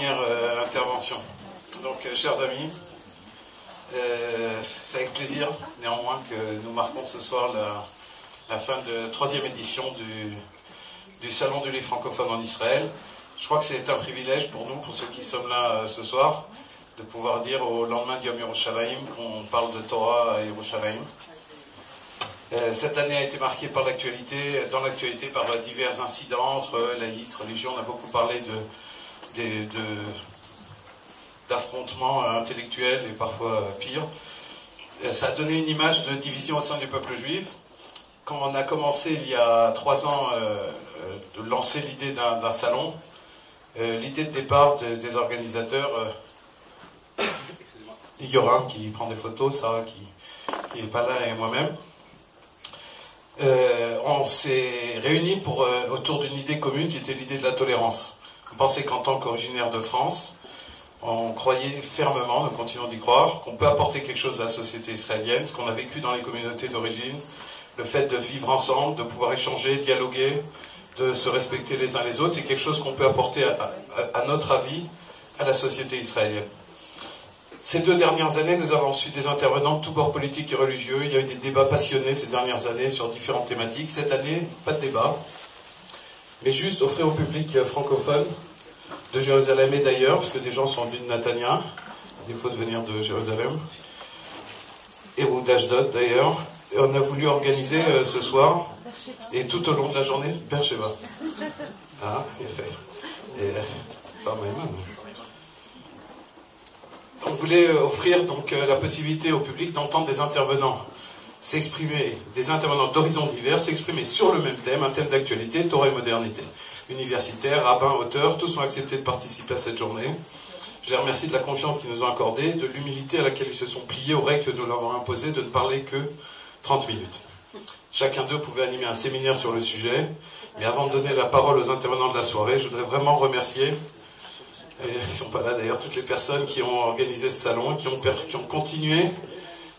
dernière intervention. Donc, chers amis, c'est avec plaisir, néanmoins, que nous marquons ce soir la fin de la 3e édition du Salon du livre francophone en Israël. Je crois que c'est un privilège pour nous, pour ceux qui sommes là ce soir, de pouvoir dire au lendemain d'Yom Yerushalayim qu'on parle de Torah à Yerushalayim. Cette année a été marquée par dans l'actualité par divers incidents entre laïcs, religions. On a beaucoup parlé d'affrontements intellectuels et parfois pires. Ça a donné une image de division au sein du peuple juif. Quand on a commencé il y a 3 ans de lancer l'idée d'un salon, l'idée de départ des organisateurs, Yoram qui prend des photos, Sarah qui n'est pas là et moi-même, on s'est réunis autour d'une idée commune qui était l'idée de la tolérance. On pensait qu'en tant qu'originaire de France, on croyait fermement, nous continuons d'y croire, qu'on peut apporter quelque chose à la société israélienne, ce qu'on a vécu dans les communautés d'origine, le fait de vivre ensemble, de pouvoir échanger, dialoguer, de se respecter les uns les autres, c'est quelque chose qu'on peut apporter à notre avis à la société israélienne. Ces 2 dernières années, nous avons reçu des intervenants de tous bords politiques et religieux. Il y a eu des débats passionnés ces dernières années sur différentes thématiques. Cette année, pas de débat, mais juste offrir au public francophone de Jérusalem et d'ailleurs, parce que des gens sont venus de Natania, à défaut de venir de Jérusalem, ou d'Ashdod d'ailleurs. Et on a voulu organiser ce soir, et tout au long de la journée, Beersheba. Ah, il fait. Et pas mal. On voulait offrir donc la possibilité au public d'entendre des intervenants s'exprimer, des intervenants d'horizons divers s'exprimer sur le même thème, un thème d'actualité, Torah et modernité. Universitaires, rabbins, auteurs, tous ont accepté de participer à cette journée. Je les remercie de la confiance qu'ils nous ont accordée, de l'humilité à laquelle ils se sont pliés aux règles que nous leur avons imposées de ne parler que 30 minutes. Chacun d'eux pouvait animer un séminaire sur le sujet, mais avant de donner la parole aux intervenants de la soirée, je voudrais vraiment remercier, et ils ne sont pas là d'ailleurs, toutes les personnes qui ont organisé ce salon, qui ont continué,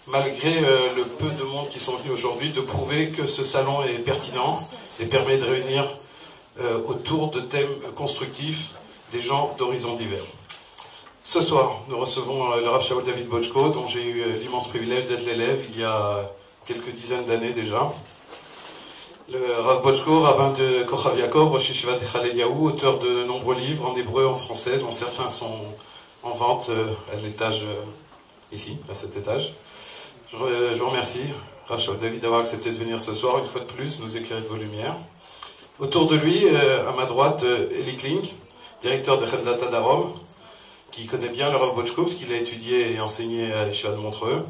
malgré le peu de monde qui sont venus aujourd'hui, de prouver que ce salon est pertinent et permet de réunir autour de thèmes constructifs des gens d'horizons divers. Ce soir, nous recevons le Rav Shaul David Bochko, dont j'ai eu l'immense privilège d'être l'élève il y a quelques dizaines d'années déjà. Le Rav Bochko, rabbin de Kochav Yaakov, Rosh Yeshivat Echal Eliyahu, auteur de nombreux livres en hébreu et en français, dont certains sont en vente à l'étage, ici, à cet étage. Je vous remercie, Rav Shaul David, d'avoir accepté de venir ce soir, une fois de plus, nous éclairer de vos lumières. Autour de lui, à ma droite, Eli Klink, directeur de Chemdata Darom, qui connaît bien le Rav Bochko, parce qu'il a étudié et enseigné à l'Yeshiva de Montreux.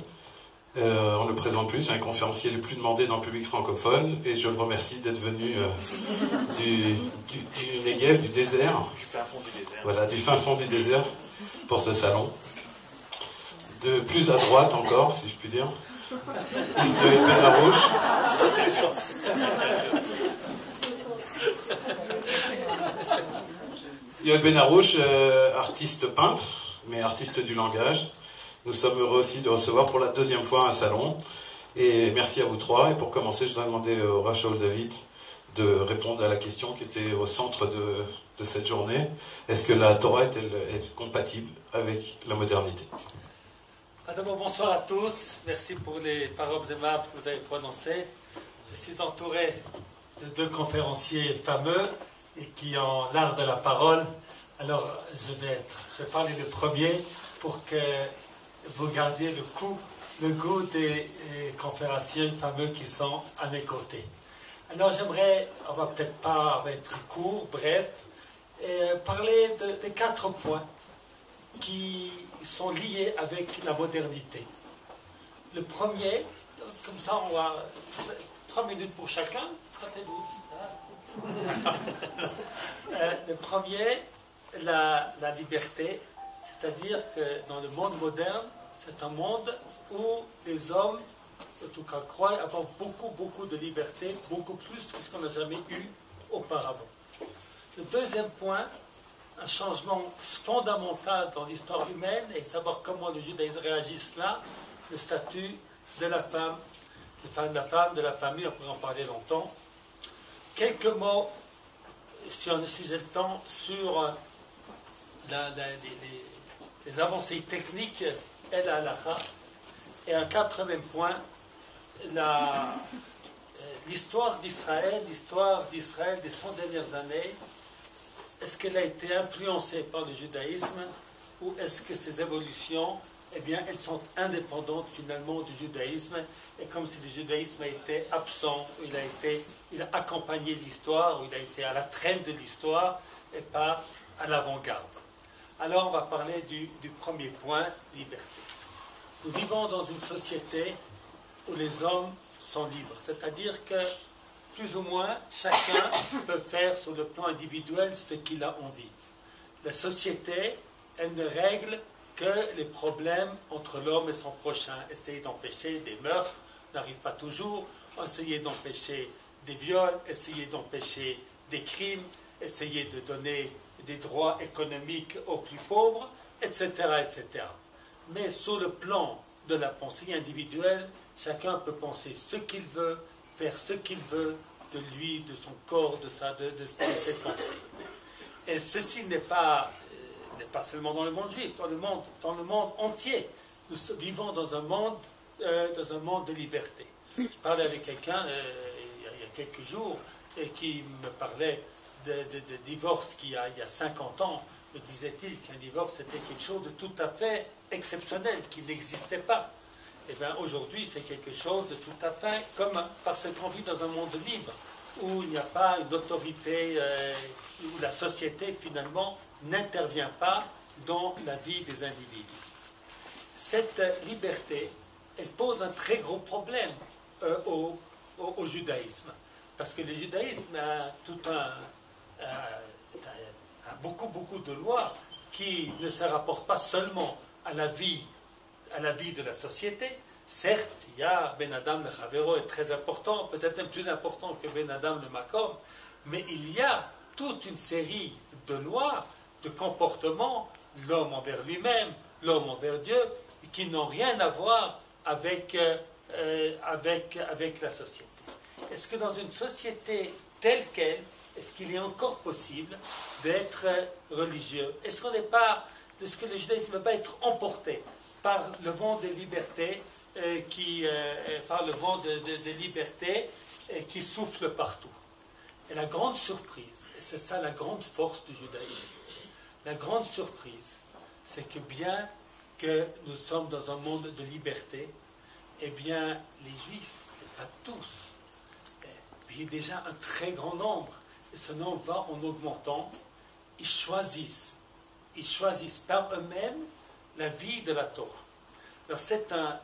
On ne le présente plus, c'est un conférencier le plus demandé dans le public francophone, et je le remercie d'être venu du Negev, du désert. Du fin fond du désert. Voilà, du fin fond du désert, pour ce salon. De plus à droite encore, si je puis dire, Yoel Ben Harouche. Dans tous les sens. Yoel Ben Harouche, artiste peintre, mais artiste du langage. Nous sommes heureux aussi de recevoir pour la 2e fois un salon. Et merci à vous 3. Et pour commencer, je voudrais demander au Rav Shaul David de répondre à la question qui était au centre de cette journée. Est-ce que la Torah est compatible avec la modernité? D'abord, bonsoir à tous. Merci pour les paroles aimables que vous avez prononcées. Je suis entouré de 2 conférenciers fameux et qui ont l'art de la parole. Alors, je vais parler le premier pour que vous gardiez le goût des conférenciers fameux qui sont à mes côtés. Alors j'aimerais, on va peut-être pas être court, bref, parler de 4 points qui sont liés avec la modernité. Le premier, comme ça on va 3 minutes pour chacun, ça fait 12. Le premier, la liberté. C'est-à-dire que dans le monde moderne, c'est un monde où les hommes, en tout cas, croient avoir beaucoup de liberté, beaucoup plus que ce qu'on n'a jamais eu auparavant. Le deuxième point, un changement fondamental dans l'histoire humaine et savoir comment le judaïsme réagit là, le statut de la femme, de la famille, on pourrait en parler longtemps. Quelques mots, si j'ai le temps, sur les avancées techniques et la halakha. Et un quatrième point, l'histoire d'Israël des 100 dernières années, est-ce qu'elle a été influencée par le judaïsme ou est-ce que ces évolutions, eh bien, elles sont indépendantes finalement du judaïsme, et comme si le judaïsme a été absent, il a accompagné l'histoire, ou il a été à la traîne de l'histoire et pas à l'avant-garde. Alors on va parler du premier point, liberté. Nous vivons dans une société où les hommes sont libres, c'est-à-dire que plus ou moins chacun peut faire sur le plan individuel ce qu'il a envie. La société, elle ne règle que les problèmes entre l'homme et son prochain. Essayer d'empêcher des meurtres n'arrive pas toujours, essayer d'empêcher des viols, essayer d'empêcher des crimes, essayer de donner des droits économiques aux plus pauvres, etc., etc. Mais sur le plan de la pensée individuelle, chacun peut penser ce qu'il veut, faire ce qu'il veut de lui, de son corps, de ses pensées. Et ceci n'est pas seulement dans le monde juif, dans le monde entier. Nous vivons dans un monde de liberté. Je parlais avec quelqu'un il y a quelques jours et qui me parlait de divorce il y a 50 ans. Me disait-il qu'un divorce c'était quelque chose de tout à fait exceptionnel, qui n'existait pas. Et bien aujourd'hui c'est quelque chose de tout à fait commun, parce qu'on vit dans un monde libre, où il n'y a pas une autorité, où la société finalement n'intervient pas dans la vie des individus. Cette liberté, elle pose un très gros problème au judaïsme, parce que le judaïsme a beaucoup de lois qui ne se rapportent pas seulement à la vie de la société. Certes, il y a Ben Adam le Chavero est très important, peut-être même plus important que Ben Adam le Makom, mais il y a toute une série de lois, de comportements, l'homme envers lui-même, l'homme envers Dieu, qui n'ont rien à voir avec la société. Est-ce que dans une société telle qu'elle, est-ce qu'il est encore possible d'être religieux? Est-ce que le judaïsme ne va pas être emporté par le vent des libertés par le vent de liberté qui souffle partout? Et la grande surprise, et c'est ça la grande force du judaïsme, la grande surprise, c'est que bien que nous sommes dans un monde de liberté, eh bien les juifs, pas tous, mais il y a déjà un très grand nombre, et ce nombre va en augmentant, ils choisissent par eux-mêmes la vie de la Torah. Alors c'est un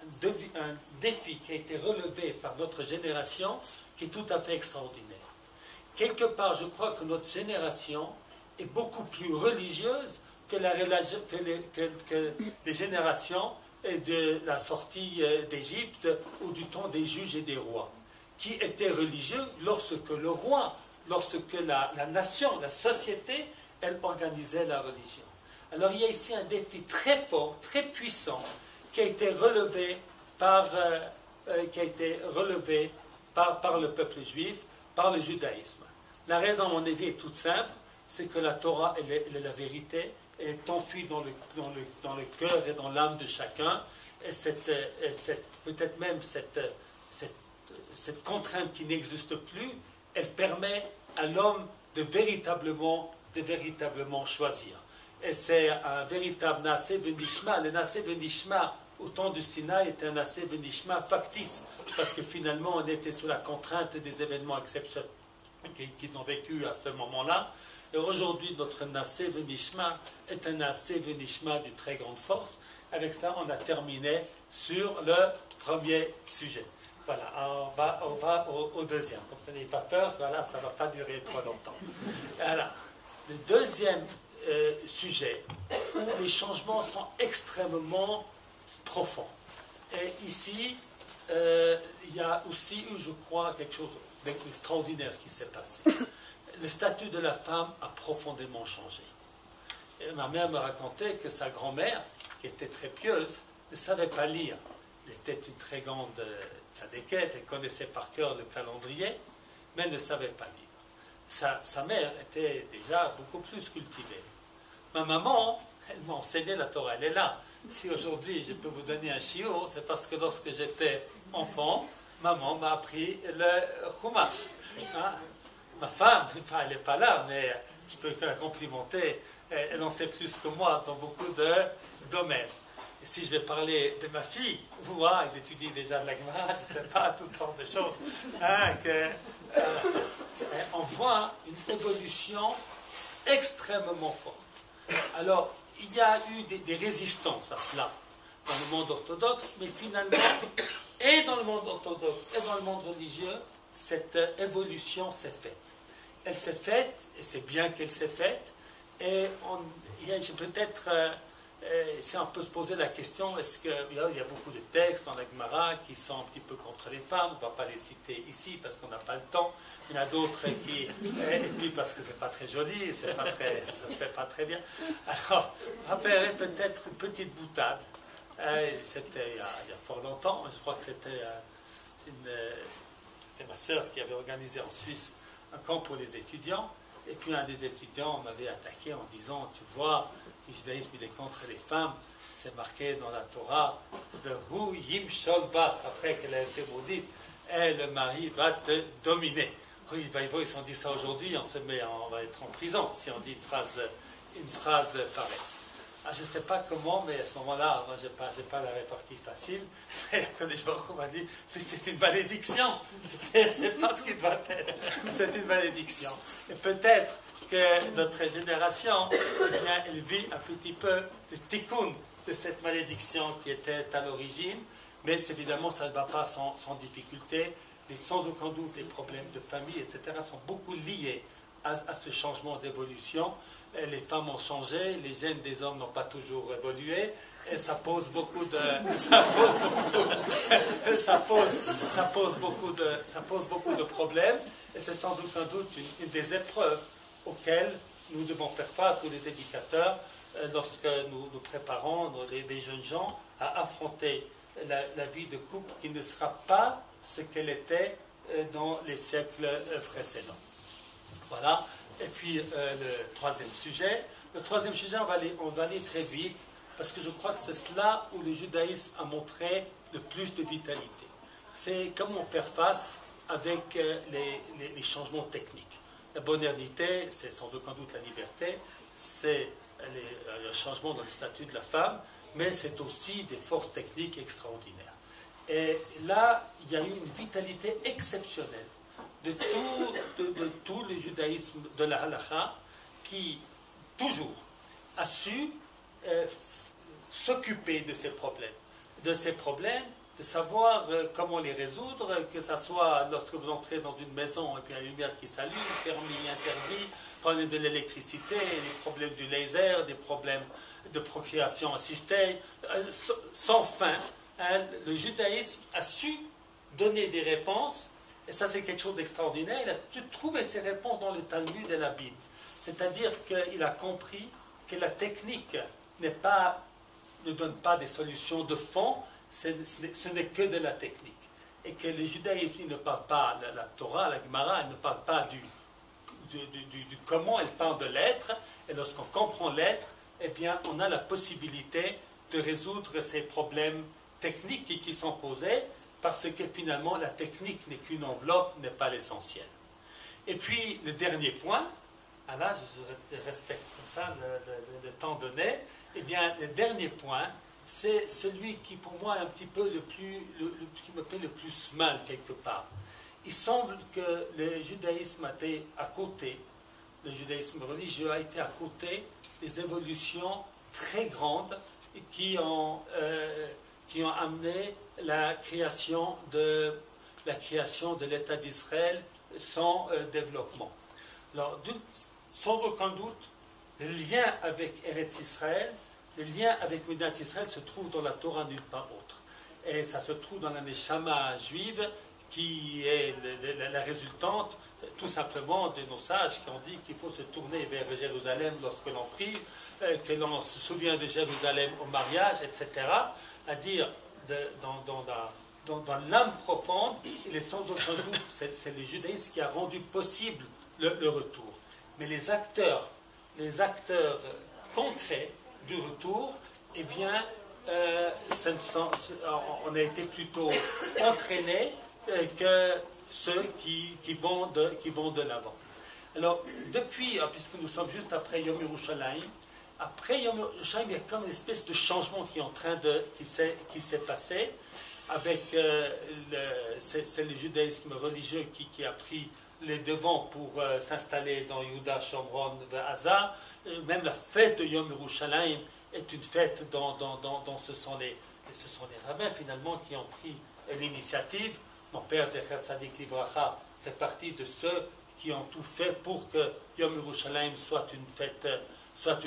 défi qui a été relevé par notre génération qui est tout à fait extraordinaire. Quelque part, je crois que notre génération est beaucoup plus religieuse que les générations de la sortie d'Égypte ou du temps des juges et des rois, qui étaient religieux lorsque le roi, lorsque la nation, la société, elle organisait la religion. Alors il y a ici un défi très fort, très puissant, qui a été relevé par le peuple juif, par le judaïsme. La raison, à mon avis, est toute simple, c'est que la Torah, elle est la vérité, elle est enfuie dans le cœur et dans l'âme de chacun, et peut-être même cette contrainte qui n'existe plus, elle permet à l'homme de véritablement choisir. Et c'est un véritable Naaseh Venishma. Le Naaseh Venishma au temps du Sinaï était un Naaseh Venishma factice, parce que finalement on était sous la contrainte des événements exceptionnels qu'ils ont vécu à ce moment-là. Et aujourd'hui notre Naaseh Venishma est un Naaseh Venishma d'une très grande force. Avec cela on a terminé sur le premier sujet. Voilà, on va au deuxième. Comme ça n'ayez pas peur, voilà, ça ne va pas durer trop longtemps. Voilà. Le deuxième sujet où les changements sont extrêmement profonds. Et ici, il y a aussi eu, je crois, quelque chose d'extraordinaire qui s'est passé. Le statut de la femme a profondément changé. Et ma mère me racontait que sa grand-mère, qui était très pieuse, ne savait pas lire. Elle était une très grande tzadékette, elle connaissait par cœur le calendrier, mais elle ne savait pas lire. Sa mère était déjà beaucoup plus cultivée. Ma maman, elle m'a enseigné la Torah, elle est là. Si aujourd'hui je peux vous donner un shiur, c'est parce que lorsque j'étais enfant, maman m'a appris le Chumash. Hein? Ma femme, enfin, elle n'est pas là, mais je peux la complimenter, elle en sait plus que moi dans beaucoup de domaines. Et si je vais parler de ma fille, vous, ils étudient déjà de la Gemara, je ne sais pas, toutes sortes de choses, hein, on voit une évolution extrêmement forte. Alors, il y a eu des résistances à cela dans le monde orthodoxe, mais finalement, et dans le monde orthodoxe et dans le monde religieux, cette évolution s'est faite. Elle s'est faite, et c'est bien qu'elle s'est faite, et peut-être, si on peut se poser la question, est-ce qu'il y a beaucoup de textes dans la Gemara qui sont un petit peu contre les femmes, on ne va pas les citer ici parce qu'on n'a pas le temps, il y en a d'autres qui, et puis parce que c'est pas très joli, ça se fait pas très bien. Alors, on va faire peut-être une petite boutade. C'était il y a fort longtemps, je crois que c'était ma sœur qui avait organisé en Suisse un camp pour les étudiants, et puis un des étudiants m'avait attaqué en disant, tu vois, le judaïsme il est contre les femmes, c'est marqué dans la Torah, Vehu yim shol bach, après qu'elle a été maudite, et le mari va te dominer. Oui, ils sont dit ça aujourd'hui, on va être en prison si on dit une phrase pareille. Je ne sais pas comment, mais à ce moment-là, moi, je n'ai pas la répartie facile. Et Kadosh Baruch Hu m'a dit, mais c'est une malédiction. C'est pas ce qui doit être. C'est une malédiction. Et peut-être que notre génération, eh bien, elle vit un petit peu le tikkun de cette malédiction qui était à l'origine. Mais évidemment, ça ne va pas sans difficulté. Et sans aucun doute, les problèmes de famille, etc., sont beaucoup liés à ce changement d'évolution. Les femmes ont changé, les gènes des hommes n'ont pas toujours évolué, et ça pose beaucoup de problèmes, et c'est sans aucun doute une des épreuves auxquelles nous devons faire face, nous les éducateurs, lorsque nous préparons les jeunes gens à affronter la vie de couple qui ne sera pas ce qu'elle était dans les siècles précédents. Voilà. Et puis le troisième sujet. Le troisième sujet, on va aller très vite, parce que je crois que c'est là où le judaïsme a montré le plus de vitalité. C'est comment faire face avec les changements techniques. La modernité, c'est sans aucun doute la liberté, c'est le changement dans le statut de la femme, mais c'est aussi des forces techniques extraordinaires. Et là, il y a eu une vitalité exceptionnelle de tout le judaïsme de la halakha, qui toujours a su s'occuper de ces problèmes, de savoir comment les résoudre, que ce soit lorsque vous entrez dans une maison et puis la lumière qui s'allume, permis, interdit, problème de l'électricité, les problèmes du laser, des problèmes de procréation assistée, sans fin. Hein, le judaïsme a su donner des réponses. Et ça, c'est quelque chose d'extraordinaire. Il a su trouver ses réponses dans le Talmud et la Bible. C'est-à-dire qu'il a compris que la technique ne donne pas des solutions de fond, ce n'est que de la technique. Et que les judaïsmes ne parlent pas, la Torah, la Gemara, elle ne parle pas du comment, elle parle de l'être. Et lorsqu'on comprend l'être, eh bien, on a la possibilité de résoudre ces problèmes techniques qui sont posés, parce que finalement la technique n'est qu'une enveloppe, n'est pas l'essentiel. Et puis le dernier point, là je respecte comme ça le temps donné, eh bien le dernier point, c'est celui qui pour moi est un petit peu qui me fait le plus mal quelque part. Il semble que le judaïsme a été à côté, le judaïsme religieux a été à côté des évolutions très grandes qui ont amené la création de l'État d'Israël sans développement. Alors, sans aucun doute, le lien avec Eretz Israël, le lien avec Médinat Israël se trouve dans la Torah nulle part autre. Et ça se trouve dans la Neshama juive, qui est la résultante tout simplement de nos sages qui ont dit qu'il faut se tourner vers Jérusalem lorsque l'on prie, que l'on se souvient de Jérusalem au mariage, etc. À dire dans l'âme profonde, il est sans aucun doute, c'est le judaïsme qui a rendu possible le retour. Mais les acteurs concret du retour, eh bien, on a été plutôt entraînés que ceux qui vont de l'avant. Alors, depuis, puisque nous sommes juste après Yom Yerushalayim, après Yom Yerushalayim, il y a comme une espèce de changement qui s'est passé, avec c'est le judaïsme religieux qui a pris les devants pour s'installer dans Yehuda, Shomron, Gaza. Même la fête de Yom Yerushalayim est une fête dont ce sont les rabbins finalement qui ont pris l'initiative. Mon père, Zecher Tzadik Livracha, fait partie de ceux qui ont tout fait pour que Yom Yerushalayim soit une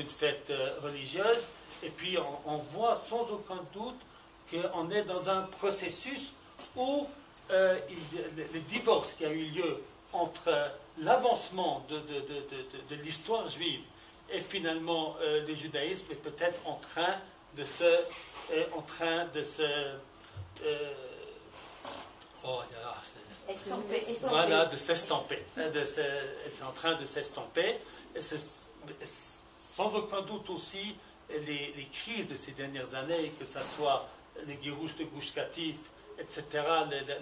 fête religieuse. Et puis on voit sans aucun doute qu'on est dans un processus où le divorce qui a eu lieu entre l'avancement de l'histoire juive et finalement le judaïsme est peut-être en train de s'estomper. C'est en train de s'estomper. Et sans aucun doute aussi les crises de ces dernières années, que ce soit les guirouches de Gush Katif, etc.,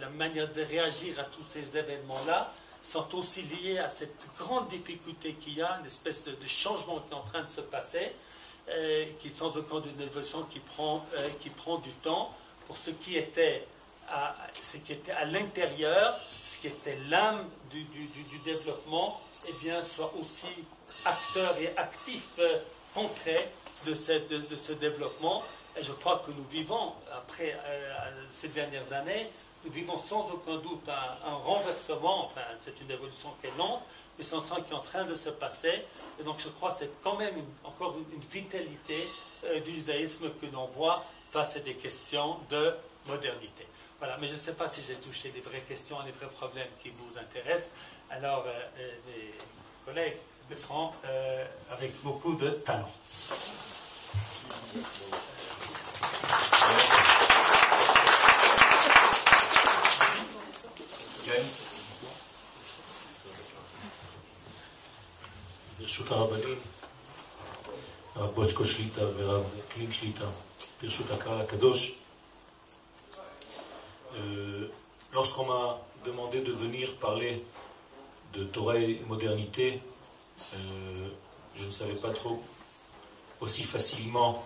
la manière de réagir à tous ces événements-là, sont aussi liés à cette grande difficulté qu'il y a, une espèce de changement qui est en train de se passer, qui est sans aucun doute une évolution qui prend du temps pour ce qui était à l'intérieur, ce qui était l'âme du développement, eh bien, soit aussi acteur et actif concret de ce développement. Et je crois que nous vivons, après ces dernières années, nous vivons sans aucun doute un renversement, enfin c'est une évolution qui est lente, mais c'est un sens qui est en train de se passer. Et donc je crois que c'est quand même encore une vitalité du judaïsme que l'on voit face à des questions de modernité. Voilà, mais je ne sais pas si j'ai touché les vraies questions, les vrais problèmes qui vous intéressent. Alors, mes collègues le feront avec beaucoup de talent. ברשות הרבנים, הרב בוצ'קו שליטה ורב קלינג שליטה, ברשות הקהל הקדוש, lorsqu'on m'a demandé de venir parler de Torah et modernité, je ne savais pas trop aussi facilement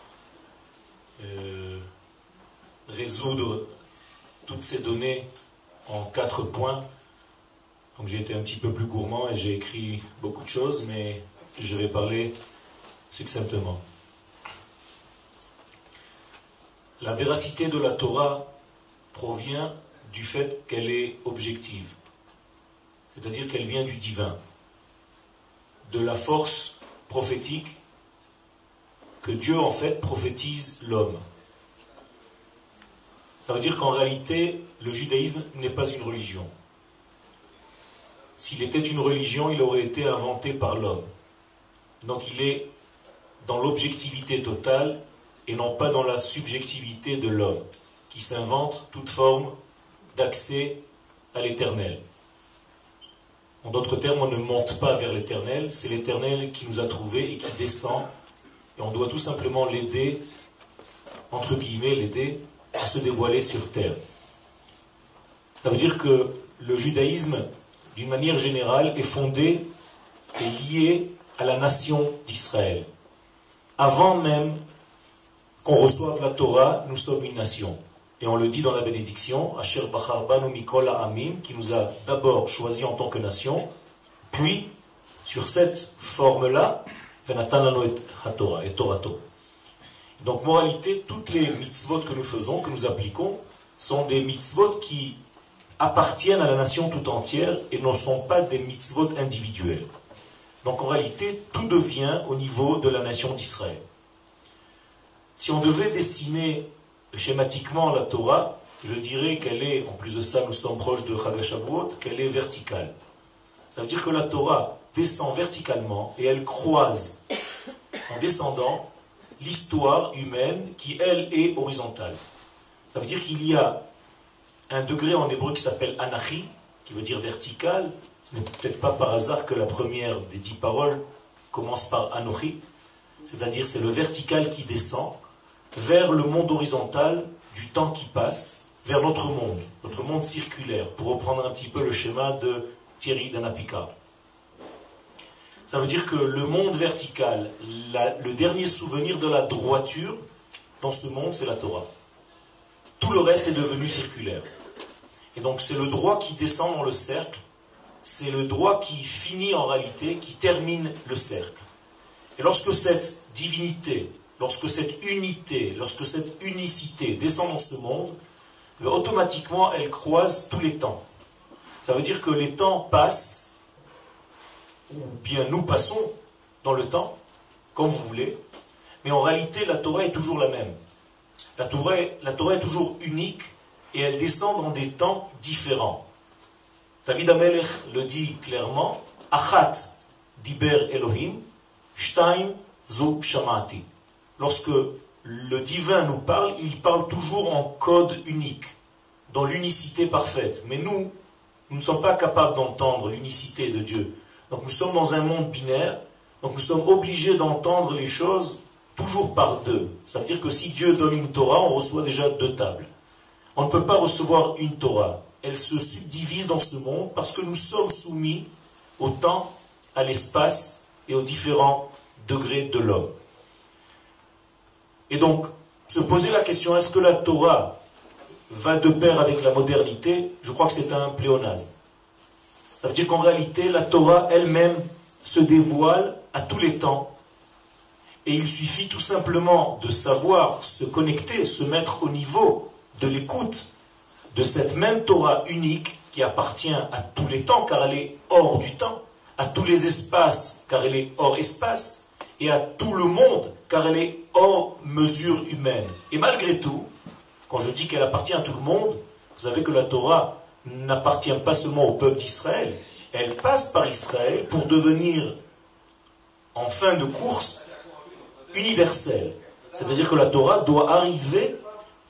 résoudre toutes ces données en 4 points. Donc j'ai été un petit peu plus gourmand et j'ai écrit beaucoup de choses, mais je vais parler succinctement. La véracité de la Torah provient du fait qu'elle est objective, c'est-à-dire qu'elle vient du divin, de la force prophétique que Dieu en fait prophétise l'homme. Ça veut dire qu'en réalité, le judaïsme n'est pas une religion. S'il était une religion, il aurait été inventé par l'homme. Donc il est dans l'objectivité totale et non pas dans la subjectivité de l'homme, qui s'invente toute forme d'accès à l'éternel. En d'autres termes, on ne monte pas vers l'éternel, c'est l'éternel qui nous a trouvés et qui descend, et on doit tout simplement l'aider, entre guillemets, l'aider à se dévoiler sur terre. Ça veut dire que le judaïsme, d'une manière générale, est fondé et lié à la nation d'Israël. Avant même qu'on reçoive la Torah, nous sommes une nation. Et on le dit dans la bénédiction, Asher Bachar Banu Mikol Ha'amim, qui nous a d'abord choisis en tant que nation, puis, sur cette forme-là, Venatan Lanu et HaTorah, et Torato. Donc, moralité, toutes les mitzvot que nous faisons, que nous appliquons, sont des mitzvot qui appartiennent à la nation tout entière et ne sont pas des mitzvot individuels. Donc, en réalité, tout devient au niveau de la nation d'Israël. Si on devait dessiner schématiquement la Torah, je dirais qu'elle est, en plus de ça, nous sommes proches de Chag HaShavuot, qu'elle est verticale. Ça veut dire que la Torah descend verticalement et elle croise, en descendant, l'histoire humaine qui, elle, est horizontale. Ça veut dire qu'il y a un degré en hébreu qui s'appelle Anachi, qui veut dire vertical. Ce n'est peut-être pas par hasard que la première des 10 paroles commence par Anochi. C'est-à-dire c'est le vertical qui descend vers le monde horizontal du temps qui passe, vers notre monde circulaire, pour reprendre un petit peu le schéma de Thierry Danapika. Ça veut dire que le monde vertical, le dernier souvenir de la droiture dans ce monde, c'est la Torah. Tout le reste est devenu circulaire. Et donc c'est le droit qui descend dans le cercle, c'est le droit qui finit en réalité, qui termine le cercle. Et lorsque cette divinité, lorsque cette unité, lorsque cette unicité descend dans ce monde, automatiquement elle croise tous les temps. Ça veut dire que les temps passent, ou bien nous passons dans le temps, comme vous voulez, mais en réalité la Torah est toujours la même. La Torah est toujours unique et elle descend dans des temps différents. David Amelech le dit clairement, Achat diber Elohim, Shtaim zu shamati. Lorsque le divin nous parle, il parle toujours en code unique, dans l'unicité parfaite. Mais nous ne sommes pas capables d'entendre l'unicité de Dieu. Donc nous sommes dans un monde binaire, donc nous sommes obligés d'entendre les choses toujours par deux. Ça veut dire que si Dieu donne une Torah, on reçoit déjà deux tables. On ne peut pas recevoir une Torah. Elle se subdivise dans ce monde parce que nous sommes soumis au temps, à l'espace et aux différents degrés de l'homme. Et donc, se poser la question, est-ce que la Torah va de pair avec la modernité? Je crois que c'est un pléonasme. Ça veut dire qu'en réalité, la Torah elle-même se dévoile à tous les temps. Et il suffit tout simplement de savoir se connecter, se mettre au niveau de l'écoute de cette même Torah unique qui appartient à tous les temps, car elle est hors du temps, à tous les espaces, car elle est hors espace, et à tout le monde, car elle est hors mesure humaine. Et malgré tout, quand je dis qu'elle appartient à tout le monde, vous savez que la Torah n'appartient pas seulement au peuple d'Israël, elle passe par Israël pour devenir, en fin de course, universelle. C'est-à-dire que la Torah doit arriver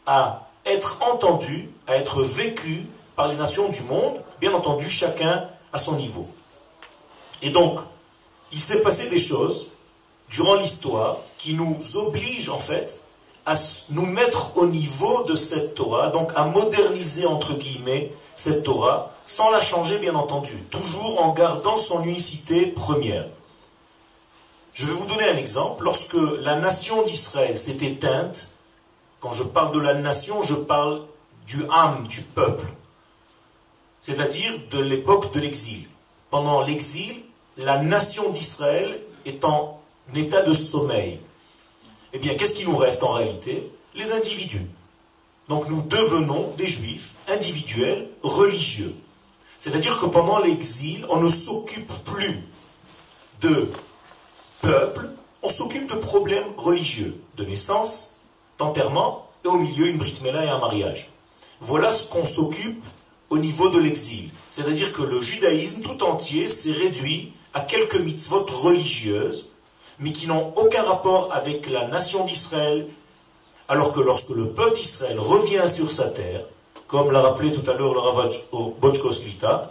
à être entendue, à être vécue par les nations du monde, bien entendu chacun à son niveau. Et donc, il s'est passé des choses durant l'histoire qui nous obligent en fait à nous mettre au niveau de cette Torah, donc à moderniser entre guillemets cette Torah, sans la changer bien entendu, toujours en gardant son unicité première. Je vais vous donner un exemple. Lorsque la nation d'Israël s'est éteinte, quand je parle de la nation, je parle du âme, du peuple, c'est-à-dire de l'époque de l'exil. Pendant l'exil, la nation d'Israël est en état de sommeil. Eh bien, qu'est-ce qui nous reste en réalité? Les individus. Donc nous devenons des juifs individuels, religieux. C'est-à-dire que pendant l'exil, on ne s'occupe plus de peuple, on s'occupe de problèmes religieux, de naissance, d'enterrement, et au milieu une brit mila et un mariage. Voilà ce qu'on s'occupe au niveau de l'exil. C'est-à-dire que le judaïsme tout entier s'est réduit à quelques mitzvot religieuses, mais qui n'ont aucun rapport avec la nation d'Israël, alors que lorsque le peuple d'Israël revient sur sa terre, comme l'a rappelé tout à l'heure le Rav Botchko Shlita,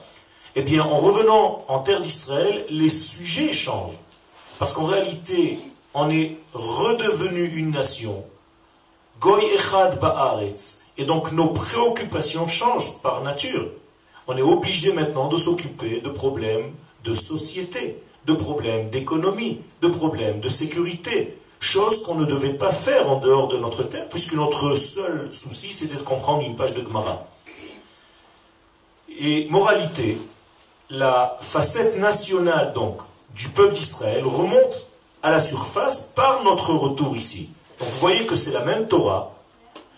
eh bien en revenant en terre d'Israël, les sujets changent. Parce qu'en réalité, on est redevenu une nation, Goy Echad Ba'aretz, et donc nos préoccupations changent par nature. On est obligé maintenant de s'occuper de problèmes de société, de problèmes d'économie, de problèmes de sécurité, chose qu'on ne devait pas faire en dehors de notre terre, puisque notre seul souci c'était de comprendre une page de Gemara. Et moralité, la facette nationale donc du peuple d'Israël remonte à la surface par notre retour ici. Donc vous voyez que c'est la même Torah,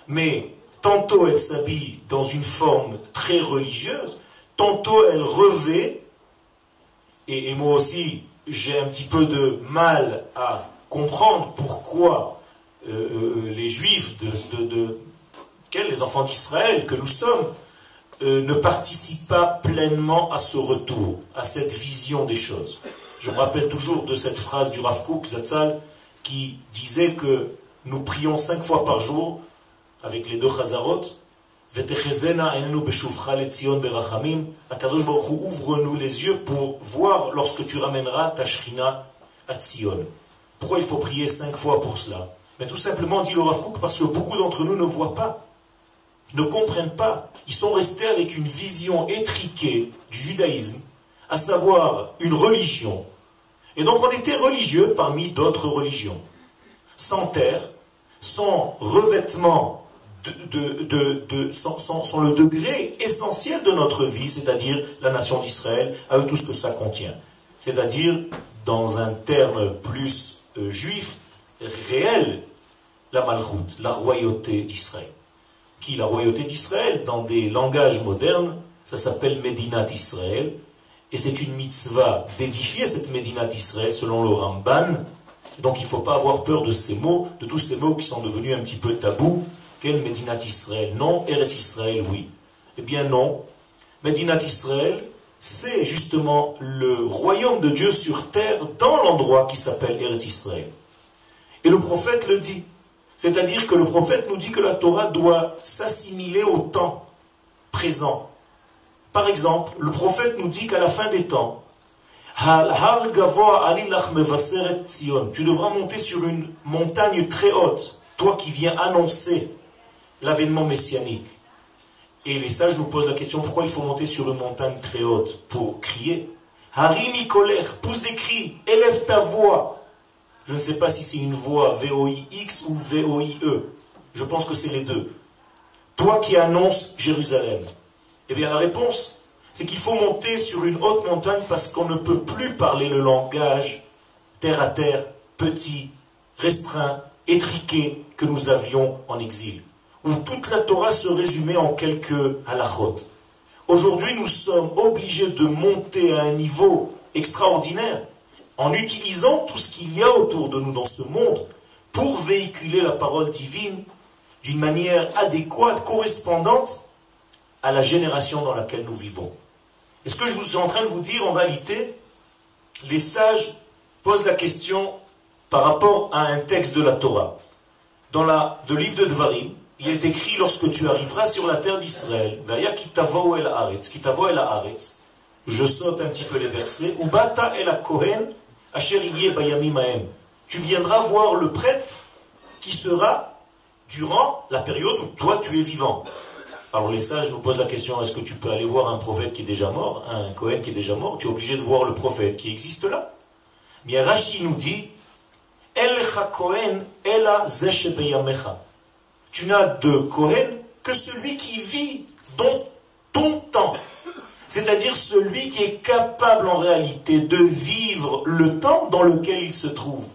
mais tantôt elle s'habille dans une forme très religieuse, tantôt elle revêt, et moi aussi j'ai un petit peu de mal à comprendre pourquoi les Juifs, les enfants d'Israël que nous sommes, ne participent pas pleinement à ce retour, à cette vision des choses. Je me rappelle toujours de cette phrase du Rav Kook Zatzal qui disait que nous prions 5 fois par jour avec les 2 Chazarot. Akadosh Baruch Hu, ouvre-nous les yeux pour voir lorsque tu ramèneras ta Shrina à Tzion. Pourquoi il faut prier 5 fois pour cela? Mais tout simplement, dit le Rav Kook, parce que beaucoup d'entre nous ne voient pas, ne comprennent pas. Ils sont restés avec une vision étriquée du judaïsme, à savoir une religion. Et donc on était religieux parmi d'autres religions. Sans terre, sans revêtement, sans le degré essentiel de notre vie, c'est-à-dire la nation d'Israël, avec tout ce que ça contient. C'est-à-dire, dans un terme plus juif, réel, la Malchut, la royauté d'Israël. Qui, la royauté d'Israël, dans des langages modernes, ça s'appelle Médinat Israël, et c'est une mitzvah d'édifier cette Médinat Israël selon le Ramban. Donc il ne faut pas avoir peur de ces mots, de tous ces mots qui sont devenus un petit peu tabous. Quel Médinat Israël? Non. Eretz Israël, oui. Eh bien non. Médinat Israël, c'est justement le royaume de Dieu sur terre dans l'endroit qui s'appelle Eretz Israël. Et le prophète le dit. C'est-à-dire que le prophète nous dit que la Torah doit s'assimiler au temps présent. Par exemple, le prophète nous dit qu'à la fin des temps, tu devras monter sur une montagne très haute, toi qui viens annoncer l'avènement messianique. Et les sages nous posent la question, pourquoi il faut monter sur une montagne très haute? Pour crier. Harimi colère, pousse des cris, élève ta voix. Je ne sais pas si c'est une voix V-O-I-X ou V-O-I-E. Je pense que c'est les deux. Toi qui annonces Jérusalem. Eh bien la réponse, c'est qu'il faut monter sur une haute montagne parce qu'on ne peut plus parler le langage terre à terre, petit, restreint, étriqué que nous avions en exil. Où toute la Torah se résumait en quelques halachot. Aujourd'hui, nous sommes obligés de monter à un niveau extraordinaire en utilisant tout ce qu'il y a autour de nous dans ce monde pour véhiculer la parole divine d'une manière adéquate, correspondante à la génération dans laquelle nous vivons. Et ce que je vous suis en train de vous dire, en réalité, les sages posent la question par rapport à un texte de la Torah. Dans le livre de Dvarim, il est écrit, lorsque tu arriveras sur la terre d'Israël, je saute un petit peu les versets, tu viendras voir le prêtre qui sera durant la période où toi tu es vivant. Alors les sages nous posent la question, est-ce que tu peux aller voir un prophète qui est déjà mort, un Kohen qui est déjà mort? Tu es obligé de voir le prophète qui existe là. Mais Rashi nous dit, tu n'as de Kohen que celui qui vit dans ton temps. C'est-à-dire celui qui est capable en réalité de vivre le temps dans lequel il se trouve.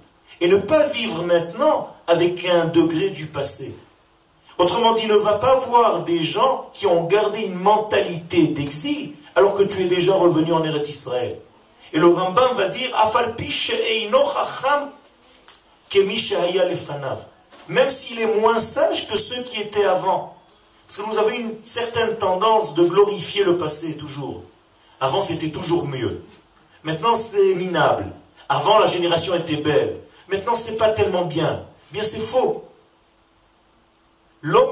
Et ne pas vivre maintenant avec un degré du passé. Autrement dit, ne va pas voir des gens qui ont gardé une mentalité d'exil alors que tu es déjà revenu en Eretz Israël. Et le Rambam va dire, même s'il est moins sage que ceux qui étaient avant. Parce que nous avons une certaine tendance de glorifier le passé, toujours. Avant, c'était toujours mieux. Maintenant, c'est minable. Avant, la génération était belle. Maintenant, c'est pas tellement bien. Bien, c'est faux. Nous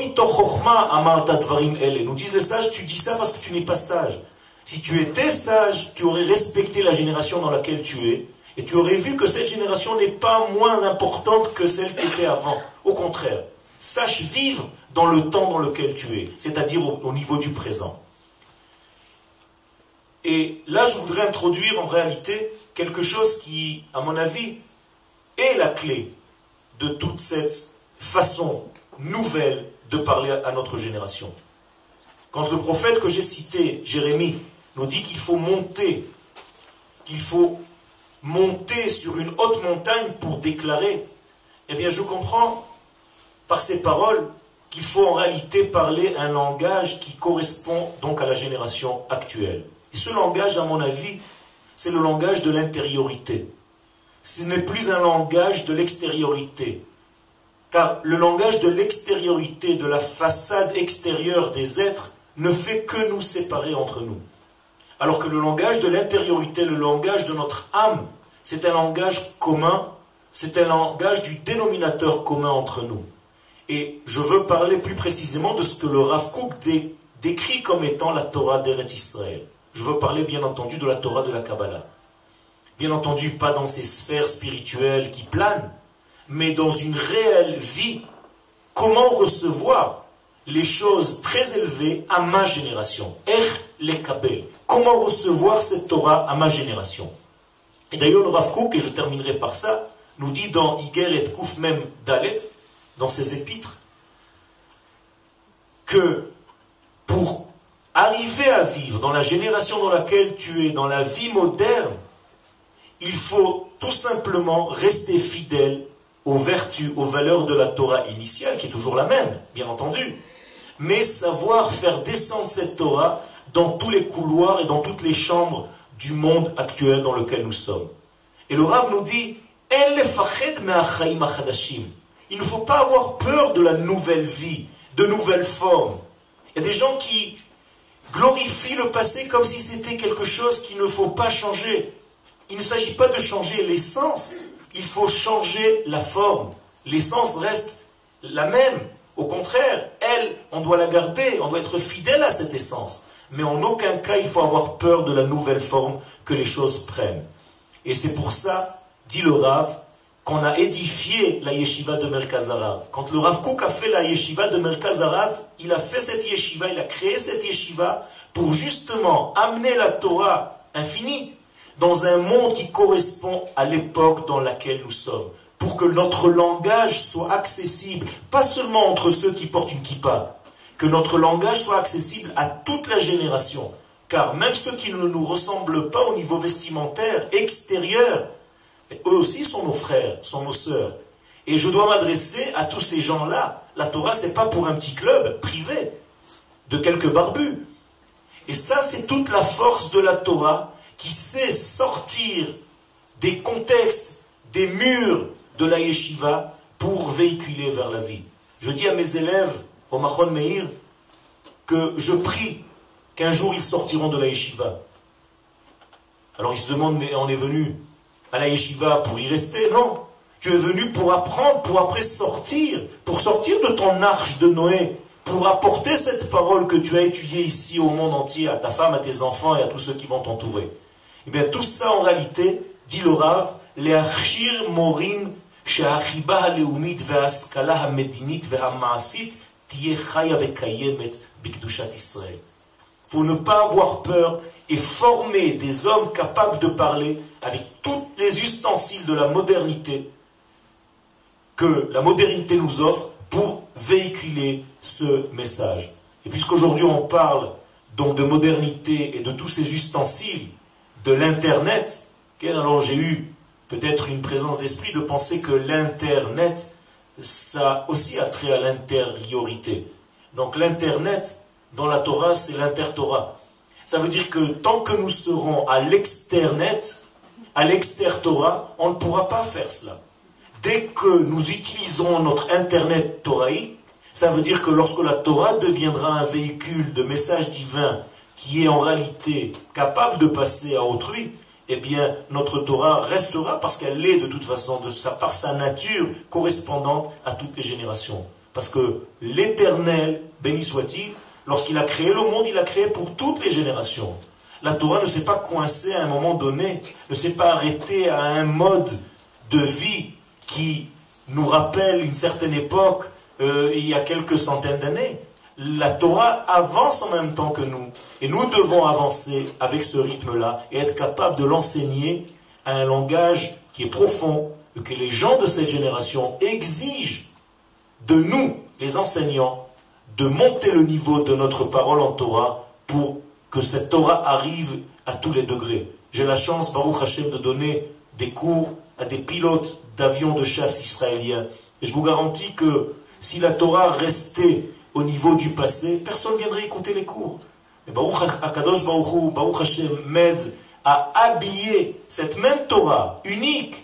disent les sages, tu dis ça parce que tu n'es pas sage. Si tu étais sage, tu aurais respecté la génération dans laquelle tu es, et tu aurais vu que cette génération n'est pas moins importante que celle qui était avant. Au contraire, sache vivre dans le temps dans lequel tu es, c'est-à-dire au niveau du présent. Et là, je voudrais introduire en réalité quelque chose qui, à mon avis, est la clé de toute cette façon nouvelle de parler à notre génération. Quand le prophète que j'ai cité, Jérémie, nous dit qu'il faut monter sur une haute montagne pour déclarer, eh bien je comprends par ces paroles qu'il faut en réalité parler un langage qui correspond donc à la génération actuelle. Et ce langage, à mon avis, c'est le langage de l'intériorité. Ce n'est plus un langage de l'extériorité. Car le langage de l'extériorité, de la façade extérieure des êtres, ne fait que nous séparer entre nous. Alors que le langage de l'intériorité, le langage de notre âme, c'est un langage commun, c'est un langage du dénominateur commun entre nous. Et je veux parler plus précisément de ce que le Rav Kook décrit comme étant la Torah d'Eretz Israël. Je veux parler bien entendu de la Torah de la Kabbalah. bien entendu pas dans ces sphères spirituelles qui planent, mais dans une réelle vie. Comment recevoir les choses très élevées à ma génération? Les kabel. Comment recevoir cette Torah à ma génération? Et d'ailleurs le Rav Kook, et je terminerai par ça, nous dit dans Igeret Kuf Mem Dalet, dans ses épîtres, que pour arriver à vivre dans la génération dans laquelle tu es, dans la vie moderne, il faut tout simplement rester fidèle aux vertus, aux valeurs de la Torah initiale, qui est toujours la même, bien entendu, mais savoir faire descendre cette Torah dans tous les couloirs et dans toutes les chambres du monde actuel dans lequel nous sommes. Et le Rav nous dit, il ne faut pas avoir peur de la nouvelle vie, de nouvelles formes. Il y a des gens qui glorifient le passé comme si c'était quelque chose qu'il ne faut pas changer. Il ne s'agit pas de changer l'essence, il faut changer la forme. L'essence reste la même. Au contraire, elle, on doit la garder, on doit être fidèle à cette essence. Mais en aucun cas, il faut avoir peur de la nouvelle forme que les choses prennent. Et c'est pour ça, dit le Rav, qu'on a édifié la yeshiva de Merkaz Harav. Quand le Rav Kook a fait la yeshiva de Merkaz Harav, il a fait cette yeshiva, il a créé cette yeshiva pour justement amener la Torah infinie dans un monde qui correspond à l'époque dans laquelle nous sommes. Pour que notre langage soit accessible, pas seulement entre ceux qui portent une kippa, que notre langage soit accessible à toute la génération. Car même ceux qui ne nous ressemblent pas au niveau vestimentaire, extérieur, eux aussi sont nos frères, sont nos sœurs. Et je dois m'adresser à tous ces gens-là. La Torah, ce n'est pas pour un petit club privé de quelques barbus. Et ça, c'est toute la force de la Torah qui sait sortir des contextes, des murs de la yeshiva pour véhiculer vers la vie. Je dis à mes élèves au Machon Meir que je prie qu'un jour ils sortiront de la yeshiva. Alors ils se demandent, mais on est venu à la yeshiva pour y rester? Non, tu es venu pour apprendre, pour après sortir, pour sortir de ton arche de Noé, pour apporter cette parole que tu as étudiée ici au monde entier, à ta femme, à tes enfants et à tous ceux qui vont t'entourer. Eh bien tout ça en réalité, dit le Rav, les achir morim שהחיבה הלאומית וההשכלה המדינית והמעשית תהיה חיה וקיימת בקדושת ישראל. Il faut ne pas avoir peur et former des hommes capables de parler avec tous les ustensiles de la modernité que la modernité nous offre pour véhiculer ce message. Et puisqu'aujourd'hui on parle donc de modernité et de tous ces ustensiles de l'Internet, alors j'ai eu peut-être une présence d'esprit de penser que l'Internet, ça aussi a trait à l'intériorité. Donc l'Internet, dans la Torah, c'est l'inter-Torah. Ça veut dire que tant que nous serons à l'externet, à l'exter-Torah, on ne pourra pas faire cela. Dès que nous utiliserons notre Internet toraïque, ça veut dire que lorsque la Torah deviendra un véhicule de message divin qui est en réalité capable de passer à autrui, eh bien, notre Torah restera parce qu'elle est de toute façon, par sa nature, correspondante à toutes les générations. Parce que l'Éternel, béni soit-il, lorsqu'il a créé le monde, il l'a créé pour toutes les générations. La Torah ne s'est pas coincée à un moment donné, ne s'est pas arrêtée à un mode de vie qui nous rappelle une certaine époque, il y a quelques centaines d'années. La Torah avance en même temps que nous. Et nous devons avancer avec ce rythme-là et être capables de l'enseigner à un langage qui est profond et que les gens de cette génération exigent de nous, les enseignants, de monter le niveau de notre parole en Torah pour que cette Torah arrive à tous les degrés. J'ai la chance, Baruch Hashem, de donner des cours à des pilotes d'avions de chasse israéliens. Et je vous garantis que si la Torah restait au niveau du passé, personne ne viendrait écouter les cours. Et Baruch Akadosh Baruch Hu, Baruch Hashem m'aide à habiller cette même Torah unique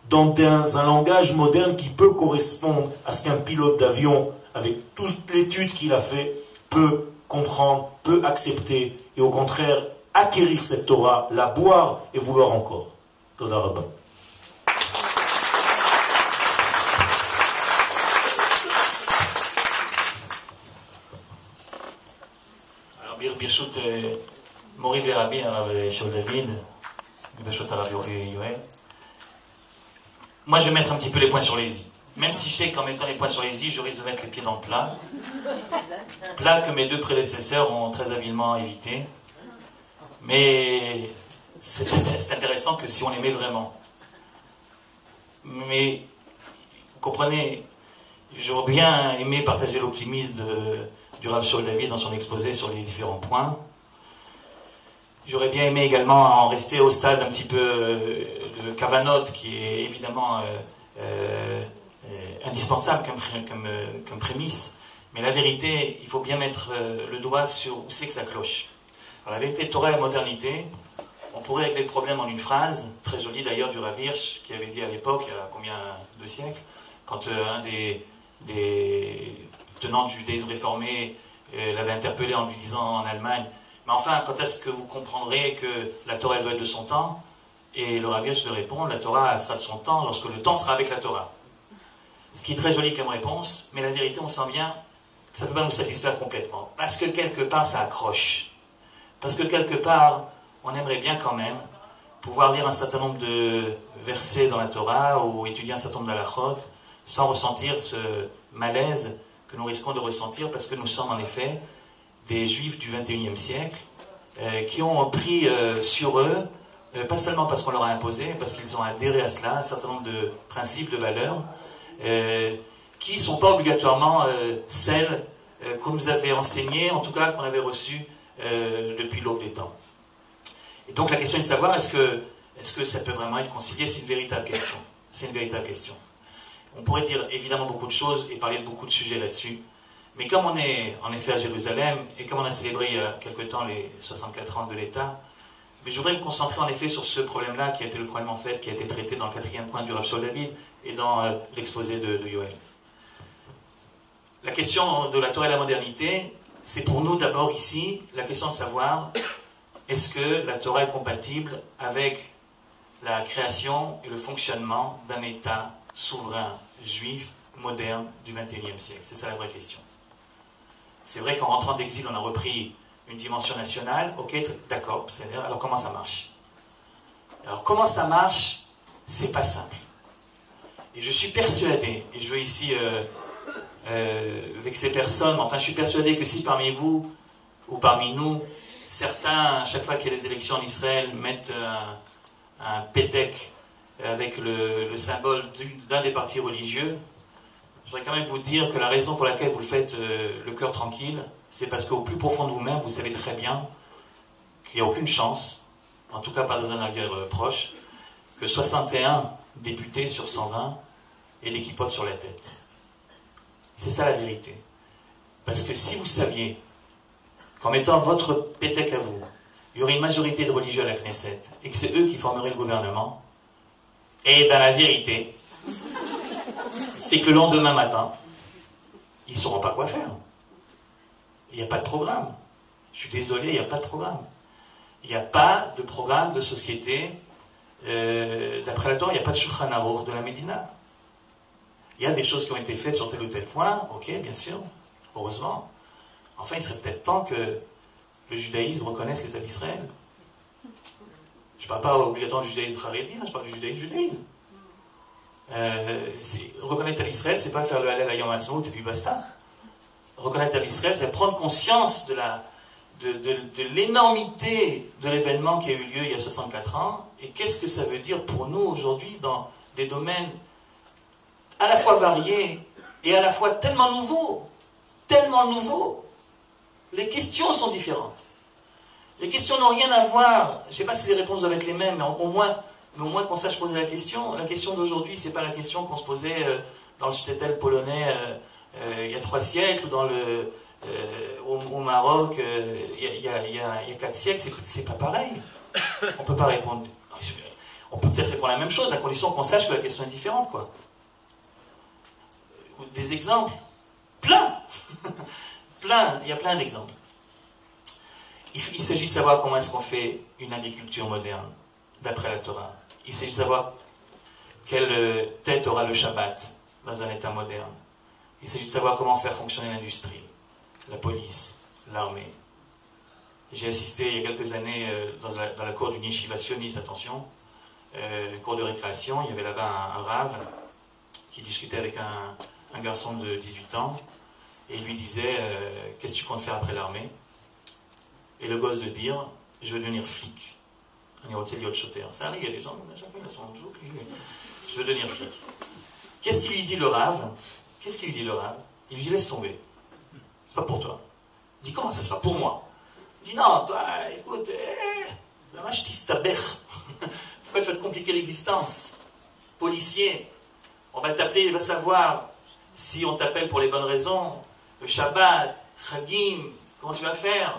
dans un langage moderne qui peut correspondre à ce qu'un pilote d'avion, avec toute l'étude qu'il a fait, peut comprendre, peut accepter et au contraire acquérir cette Torah, la boire et vouloir encore. Toda Rabba. ברשות מורי ורבי הרב שאול דוד, Yoel. Moi, je vais mettre un petit peu les points sur les i. Même si je sais qu'en mettant les points sur les i, je risque de mettre les pieds dans le plat. Plat que mes deux prédécesseurs ont très habilement évité. Mais c'est intéressant que si on l'aimait vraiment. Mais, vous comprenez, j'aurais bien aimé partager l'optimisme du Rav Shaul David dans son exposé sur les différents points. J'aurais bien aimé également en rester au stade un petit peu de Kavanot, qui est évidemment indispensable comme prémisse. Mais la vérité, il faut bien mettre le doigt sur où c'est que ça cloche. Alors la vérité, Torah et modernité, on pourrait régler le problème en une phrase, très jolie d'ailleurs du Rav Hirsch, qui avait dit à l'époque, il y a combien de siècles, quand un des tenants du judaïsme réformé l'avait interpellé en lui disant en Allemagne, mais enfin, quand est-ce que vous comprendrez que la Torah elle doit être de son temps? Et le Rav Hirsch lui répond, la Torah elle sera de son temps lorsque le temps sera avec la Torah. Ce qui est très joli comme réponse, mais la vérité, on sent bien que ça ne peut pas nous satisfaire complètement. Parce que quelque part, ça accroche. Parce que quelque part, on aimerait bien quand même pouvoir lire un certain nombre de versets dans la Torah ou étudier un certain nombre d'halachot sans ressentir ce malaise que nous risquons de ressentir parce que nous sommes en effet des juifs du XXIe siècle qui ont pris sur eux, pas seulement parce qu'on leur a imposé, parce qu'ils ont adhéré à cela, un certain nombre de principes, de valeurs, qui ne sont pas obligatoirement celles qu'on nous avait enseignées, en tout cas qu'on avait reçues depuis l'aube des temps. Et donc la question est de savoir, est-ce que ça peut vraiment être concilié? C'est une véritable question. C'est une véritable question. On pourrait dire évidemment beaucoup de choses et parler de beaucoup de sujets là-dessus. Mais comme on est en effet à Jérusalem, et comme on a célébré il y a quelque temps les 64 ans de l'État, mais je voudrais me concentrer en effet sur ce problème-là, qui a été le problème en fait, qui a été traité dans le 4e point du Rav Shaul David et dans l'exposé de Yoel. La question de la Torah et la modernité, c'est pour nous d'abord ici la question de savoir est-ce que la Torah est compatible avec la création et le fonctionnement d'un État souverain juif moderne du XXIe siècle. C'est ça la vraie question. C'est vrai qu'en rentrant d'exil, on a repris une dimension nationale. Ok, d'accord, c'est-à-dire, alors comment ça marche? Alors comment ça marche? C'est pas simple. Et je suis persuadé, et je veux ici vexer personne, mais enfin je suis persuadé que si parmi vous, ou parmi nous, certains, à chaque fois qu'il y a des élections en Israël, mettent un pétec avec le symbole d'un des partis religieux, je voudrais quand même vous dire que la raison pour laquelle vous le faites le cœur tranquille, c'est parce qu'au plus profond de vous-même, vous savez très bien qu'il n'y a aucune chance, en tout cas pas dans un avenir proche, que 61 députés sur 120 aient des kippotes sur la tête. C'est ça la vérité. Parce que si vous saviez qu'en mettant votre pétec à vous, il y aurait une majorité de religieux à la Knesset, et que c'est eux qui formeraient le gouvernement, et bien la vérité, c'est que le lendemain matin, ils ne sauront pas quoi faire. Il n'y a pas de programme. Je suis désolé, il n'y a pas de programme. Il n'y a pas de programme de société. D'après la Torah, il n'y a pas de Shulchan Aruch de la Médina. Il y a des choses qui ont été faites sur tel ou tel point, ok, bien sûr, heureusement. Enfin, il serait peut-être temps que le judaïsme reconnaisse l'État d'Israël. Je ne parle pas obligatoirement du judaïsme haredi, je parle du judaïsme. Reconnaître l'État d'Israël, c'est pas faire le Hallel à Yom Ha'atzmaut et puis basta. Reconnaître l'État d'Israël, c'est prendre conscience de l'énormité de l'événement qui a eu lieu il y a 64 ans, et qu'est-ce que ça veut dire pour nous aujourd'hui dans des domaines à la fois variés et à la fois tellement nouveaux. Les questions sont différentes. Les questions n'ont rien à voir. Je ne sais pas si les réponses doivent être les mêmes, mais au moins qu'on sache poser la question. La question d'aujourd'hui, c'est pas la question qu'on se posait dans le shtetl polonais il y a 3 siècles, ou au Maroc il y a 4 siècles. C'est pas pareil. On peut pas répondre. On peut peut-être répondre la même chose, à condition qu'on sache que la question est différente, quoi. Des exemples, plein, il y a plein d'exemples. Il s'agit de savoir comment est-ce qu'on fait une agriculture moderne, d'après la Torah. Il s'agit de savoir quelle tête aura le Shabbat dans un État moderne. Il s'agit de savoir comment faire fonctionner l'industrie, la police, l'armée. J'ai assisté il y a quelques années dans la cour d'une yeshiva sioniste, attention, cours de récréation. Il y avait là-bas un rave qui discutait avec un garçon de 18 ans et il lui disait qu'est-ce que tu comptes faire après l'armée? Et le gosse de dire je veux devenir flic. Ça arrive, il y a des gens, chacun a son jour, je veux devenir flic. Qu'est-ce qu'il lui dit le rave? Qu'est-ce qu'il lui dit le rave? Il lui dit laisse tomber. C'est pas pour toi. Il dit comment ça, c'est pas pour moi? Il dit non, toi, écoute, la vache tisse ta berre. Pourquoi tu vas te compliquer l'existence? Policier, on va t'appeler, il va savoir si on t'appelle pour les bonnes raisons. Le Shabbat, Chagim, comment tu vas faire?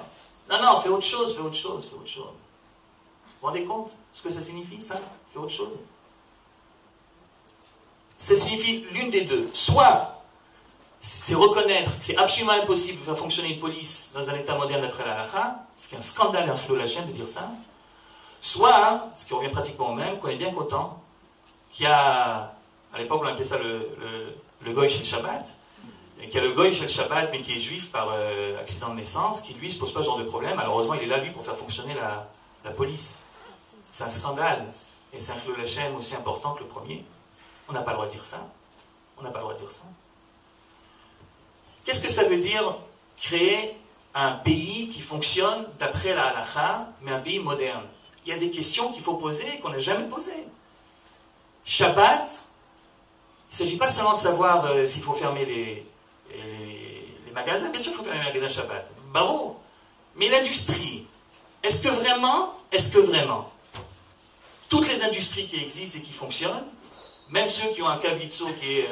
Non, fais autre chose, fais autre chose, fais autre chose. Vous vous rendez compte ce que ça signifie, ça? Fais autre chose. Ça signifie l'une des deux. Soit c'est reconnaître que c'est absolument impossible de faire fonctionner une police dans un état moderne d'après la halakha, ce qui est un scandale et un flot la chaîne de dire ça. Soit, ce qui revient pratiquement au même, qu'on est bien content, qu'il y a, à l'époque on appelait ça le goy chez le Shabbat, et qu'il y a le goy chez le Shabbat, mais qui est juif par accident de naissance, qui lui ne se pose pas ce genre de problème, alors heureusement il est là lui pour faire fonctionner la police. C'est un scandale, et c'est un flot la chaîne aussi important que le premier. On n'a pas le droit de dire ça. On n'a pas le droit de dire ça. Qu'est-ce que ça veut dire créer un pays qui fonctionne d'après la halakha, mais un pays moderne? Il y a des questions qu'il faut poser qu'on n'a jamais posées. Shabbat, il ne s'agit pas seulement de savoir s'il faut fermer les magasins. Bien sûr qu'il faut fermer les magasins Shabbat. Bravo. Mais l'industrie, est-ce que vraiment, toutes les industries qui existent et qui fonctionnent, même ceux qui ont un kavitso qui est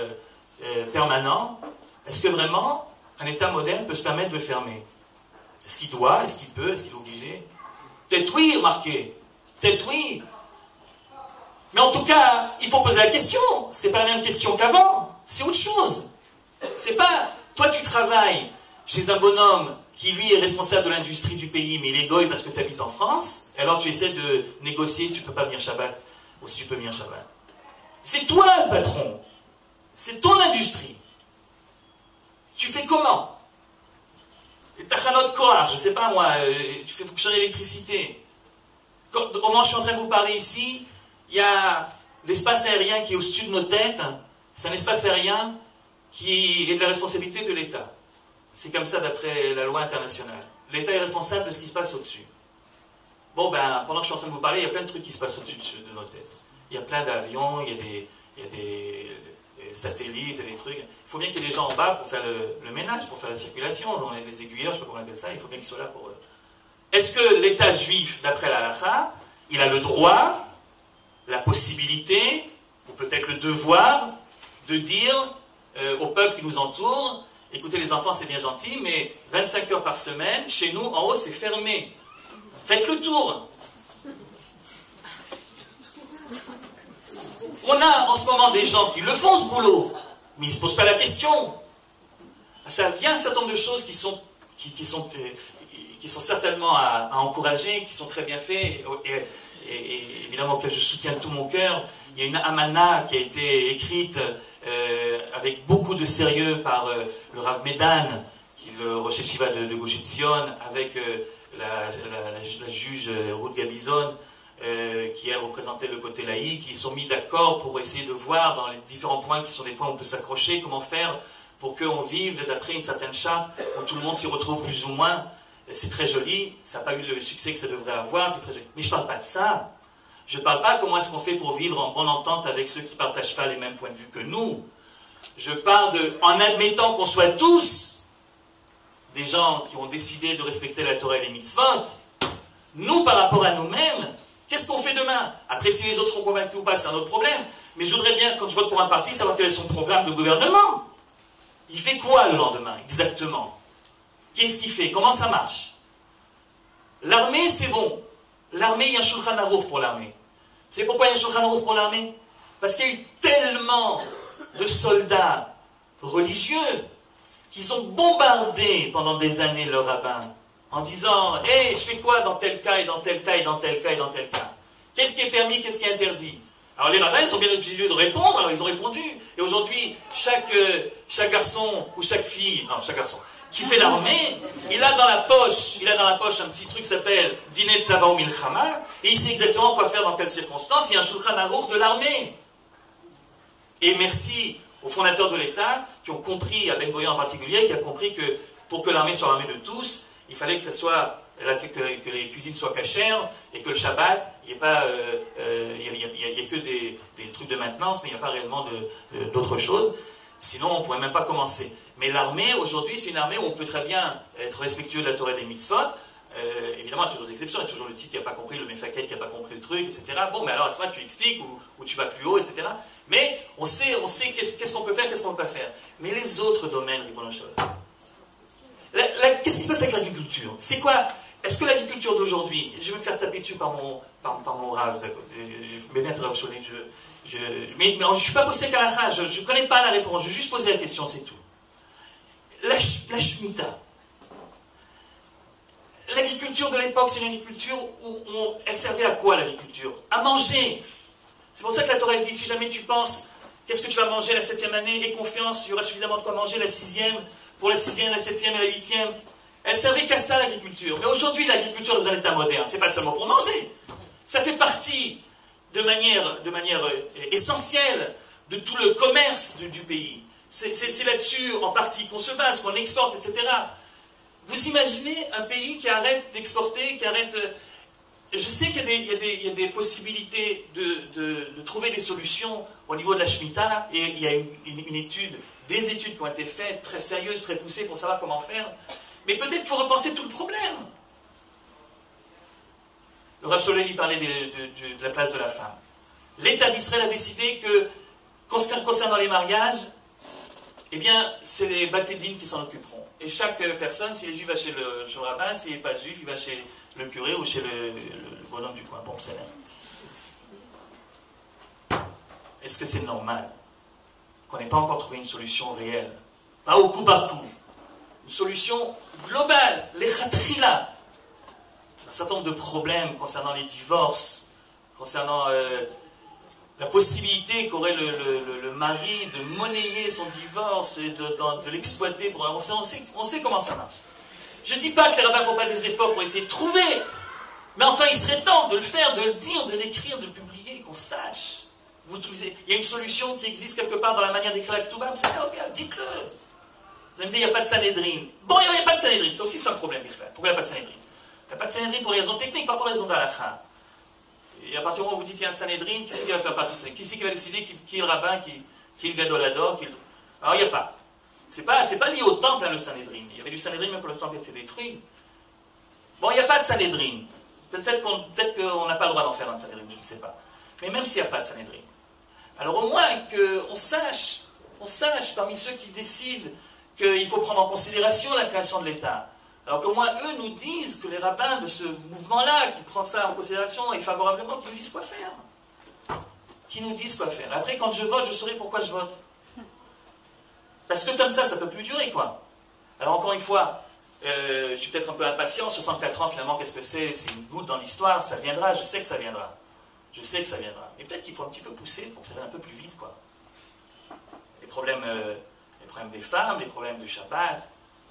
permanent, est-ce que vraiment un État moderne peut se permettre de le fermer? Est-ce qu'il doit? Est-ce qu'il peut? Est-ce qu'il est obligé? Peut-être oui, remarquez. Peut-être oui. Mais en tout cas, il faut poser la question. C'est pas la même question qu'avant. C'est autre chose. C'est pas... Toi, tu travailles chez un bonhomme qui, lui, est responsable de l'industrie du pays, mais il est goy parce que tu habites en France, et alors tu essaies de négocier si tu peux pas venir Shabbat, ou si tu peux venir Shabbat. C'est toi le patron. C'est ton industrie. Tu fais comment? Les tachanot koach, je ne sais pas moi, tu fais fonctionner l'électricité. Au moment où je suis en train de vous parler ici, il y a l'espace aérien qui est au-dessus de nos têtes. C'est un espace aérien qui est de la responsabilité de l'État. C'est comme ça d'après la loi internationale. L'État est responsable de ce qui se passe au-dessus. Bon ben, pendant que je suis en train de vous parler, il y a plein de trucs qui se passent au-dessus de nos têtes. Il y a plein d'avions, il y a des satellites, il y a des trucs. Il faut bien qu'il y ait des gens en bas pour faire le ménage, pour faire la circulation. Les aiguilleurs, je ne sais pas comment on appelle ça, il faut bien qu'ils soient là pour eux. Est-ce que l'État juif, d'après la halakha, il a le droit, la possibilité, ou peut-être le devoir, de dire au peuple qui nous entoure, écoutez les enfants, c'est bien gentil, mais 25 heures par semaine, chez nous, en haut, c'est fermé. Faites le tour. On a en ce moment des gens qui le font ce boulot, mais ils ne se posent pas la question. Ça vient un certain nombre de choses qui sont certainement à encourager, qui sont très bien faites, et évidemment que je soutiens de tout mon cœur. Il y a une amana qui a été écrite avec beaucoup de sérieux par le Rav Medan, qui est le Rosh Yeshiva de Gush Etzion, avec la juge Ruth Gabizon, qui a représenté le côté laïque, qui sont mis d'accord pour essayer de voir dans les différents points qui sont des points où on peut s'accrocher, comment faire pour qu'on vive d'après une certaine charte, où tout le monde s'y retrouve plus ou moins. C'est très joli, ça n'a pas eu le succès que ça devrait avoir, c'est très joli. Mais je ne parle pas de ça. Je ne parle pas comment est-ce qu'on fait pour vivre en bonne entente avec ceux qui ne partagent pas les mêmes points de vue que nous. Je parle en admettant qu'on soit tous des gens qui ont décidé de respecter la Torah et les mitzvot. Nous, par rapport à nous-mêmes, qu'est-ce qu'on fait demain? Après, si les autres seront convaincus ou pas, c'est un autre problème. Mais je voudrais bien, quand je vote pour un parti, savoir quel est son programme de gouvernement. Il fait quoi le lendemain, exactement? Qu'est-ce qu'il fait? Comment ça marche? L'armée, c'est bon. L'armée, il y a un Shulchan Aruch pour l'armée. Vous savez pourquoi il y a un Shulchan Aruch pour l'armée? Parce qu'il y a eu tellement de soldats religieux qu'ils ont bombardé pendant des années le rabbin en disant « Hé, je fais quoi dans tel cas et dans tel cas et dans tel cas et dans tel cas ?» Qu'est-ce qui est permis, qu'est-ce qui est interdit? Alors les rabbins, ils ont bien obligé de répondre, alors ils ont répondu. Et aujourd'hui, chaque garçon ou chaque fille, non, chaque garçon, qui fait l'armée, il a dans la poche un petit truc qui s'appelle Dinet Tzava ou Milchama, et il sait exactement quoi faire dans quelles circonstances. Il y a un Shulchan Aruch de l'armée. Et merci aux fondateurs de l'État qui ont compris, à Ben Gurion en particulier, qui a compris que pour que l'armée soit l'armée de tous, il fallait que ça soit que les cuisines soient cachères et que le Shabbat, il n'y ait pas, il y a que des trucs de maintenance, mais il n'y a pas réellement d'autres choses. Sinon, on ne pourrait même pas commencer. Mais l'armée, aujourd'hui, c'est une armée où on peut très bien être respectueux de la Torah et des mitzvot. Évidemment, il y a toujours des exceptions. Il y a toujours le type qui n'a pas compris, le mefaket qui n'a pas compris le truc, etc. Bon, mais alors à ce moment-là, tu expliques ou tu vas plus haut, etc. Mais on sait qu'est-ce qu'on peut faire, qu'est-ce qu'on ne peut pas faire. Mais les autres domaines, qu'est-ce qui se passe avec l'agriculture? C'est quoi? Est-ce que l'agriculture d'aujourd'hui, je vais me faire taper dessus par mon rave, mais bien très mais je ne suis pas posé qu'à la rage, je ne connais pas la réponse, je vais juste poser la question, c'est tout. La Shemitah. L'agriculture de l'époque, c'est une agriculture où elle servait à quoi l'agriculture? À manger. C'est pour ça que la Torah dit, si jamais tu penses, qu'est-ce que tu vas manger la 7e année, aie confiance, il y aura suffisamment de quoi manger la 6e, pour la 6e, la 7e et la 8e. Elle servait qu'à ça l'agriculture. Mais aujourd'hui, l'agriculture dans un état moderne, c'est pas seulement pour manger. Ça fait partie de manière essentielle de tout le commerce du pays. C'est là-dessus en partie qu'on se base, qu'on exporte, etc. Vous imaginez un pays qui arrête d'exporter, qui arrête... Je sais qu'il y a des possibilités de trouver des solutions au niveau de la Shemitah, et il y a des études qui ont été faites, très sérieuses, très poussées, pour savoir comment faire. Mais peut-être qu'il faut repenser tout le problème. Le Rav Soleli parlait de la place de la femme. L'État d'Israël a décidé que, concernant les mariages, eh bien, c'est les Batédines qui s'en occuperont. Et chaque personne, s'il est juif, va chez le rabbin, s'il n'est pas juif, il va chez le curé ou chez le bonhomme du coin. Bon, c'est là. Est-ce que c'est normal qu'on n'ait pas encore trouvé une solution réelle? Pas au coup par coup. Une solution globale, les khatrila. Un certain nombre de problèmes concernant les divorces, concernant la possibilité qu'aurait le mari de monnayer son divorce et de l'exploiter. On sait comment ça marche. Je ne dis pas que les rabbins ne font pas des efforts pour essayer de trouver, mais enfin il serait temps de le faire, de le dire, de l'écrire, de le publier, qu'on sache. Il y a une solution qui existe quelque part dans la manière d'écrire la Ketouba, c'est ok, dites-le. Vous allez me dire, il n'y a pas de Sanhedrin. Bon, il n'y a pas de Sanhedrin, ça aussi c'est un problème. Pourquoi il n'y a pas de Sanhedrin? Il n'y a pas de Sanhedrin pour les raisons techniques, pas pour les raisons d'Alakha. Et à partir du moment où vous dites qu'il y a un Sanhedrin, qui c'est qui va faire partie du Sanhedrin? Qui c'est qui va décider qui est le rabbin, qui est le gadolador? Alors il n'y a pas. C'est pas lié au temple, hein, le Sanhedrin. Il y avait du Sanhedrin même quand le temple était détruit. Bon, il n'y a pas de Sanhedrin. Peut-être qu'on n'a pas le droit d'en faire un Sanhedrin, je ne sais pas. Mais même s'il n'y a pas de Sanhedrin, alors au moins qu'on sache parmi ceux qui décident qu'il faut prendre en considération la création de l'État. Alors qu'au moins eux nous disent que les rabbins de ce mouvement-là, qui prennent ça en considération et favorablement, qui nous disent quoi faire. Qui nous disent quoi faire. Après, quand je vote, je saurai pourquoi je vote. Parce que comme ça ne peut plus durer, quoi. Alors encore une fois, je suis peut-être un peu impatient, 64 ans finalement, qu'est-ce que c'est? C'est une goutte dans l'histoire, ça viendra, je sais que ça viendra. Je sais que ça viendra. Mais peut-être qu'il faut un petit peu pousser pour que ça aille un peu plus vite, quoi. Les problèmes des femmes, les problèmes de Shabbat,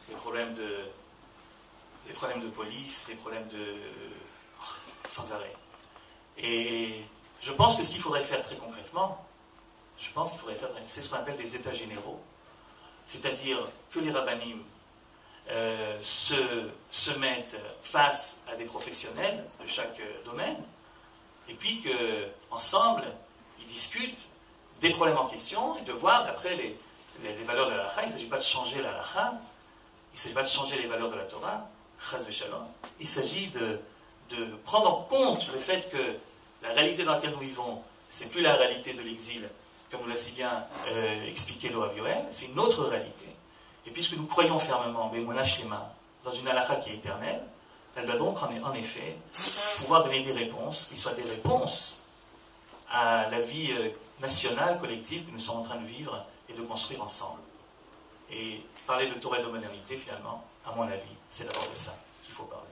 les problèmes de police, les problèmes sans arrêt. Et je pense que ce qu'il faudrait faire très concrètement, c'est ce qu'on appelle des états généraux. C'est-à-dire que les rabbinim se mettent face à des professionnels de chaque domaine, et puis qu'ensemble, ils discutent des problèmes en question, et de voir après les valeurs de la halakha. Il ne s'agit pas de changer la halakha, il ne s'agit pas de changer les valeurs de la Torah, chas v'shalom. Il s'agit de prendre en compte le fait que la réalité dans laquelle nous vivons, c'est plus la réalité de l'exil, comme nous l'a si bien expliqué le Rav Yoel, c'est une autre réalité. Et puisque nous croyons fermement, Be'emunah Shlema, dans une halakha qui est éternelle, elle doit donc en effet pouvoir donner des réponses, qui soient des réponses à la vie nationale, collective que nous sommes en train de vivre et de construire ensemble. Et parler de Torah et de modernité, finalement, à mon avis, c'est d'abord de ça qu'il faut parler.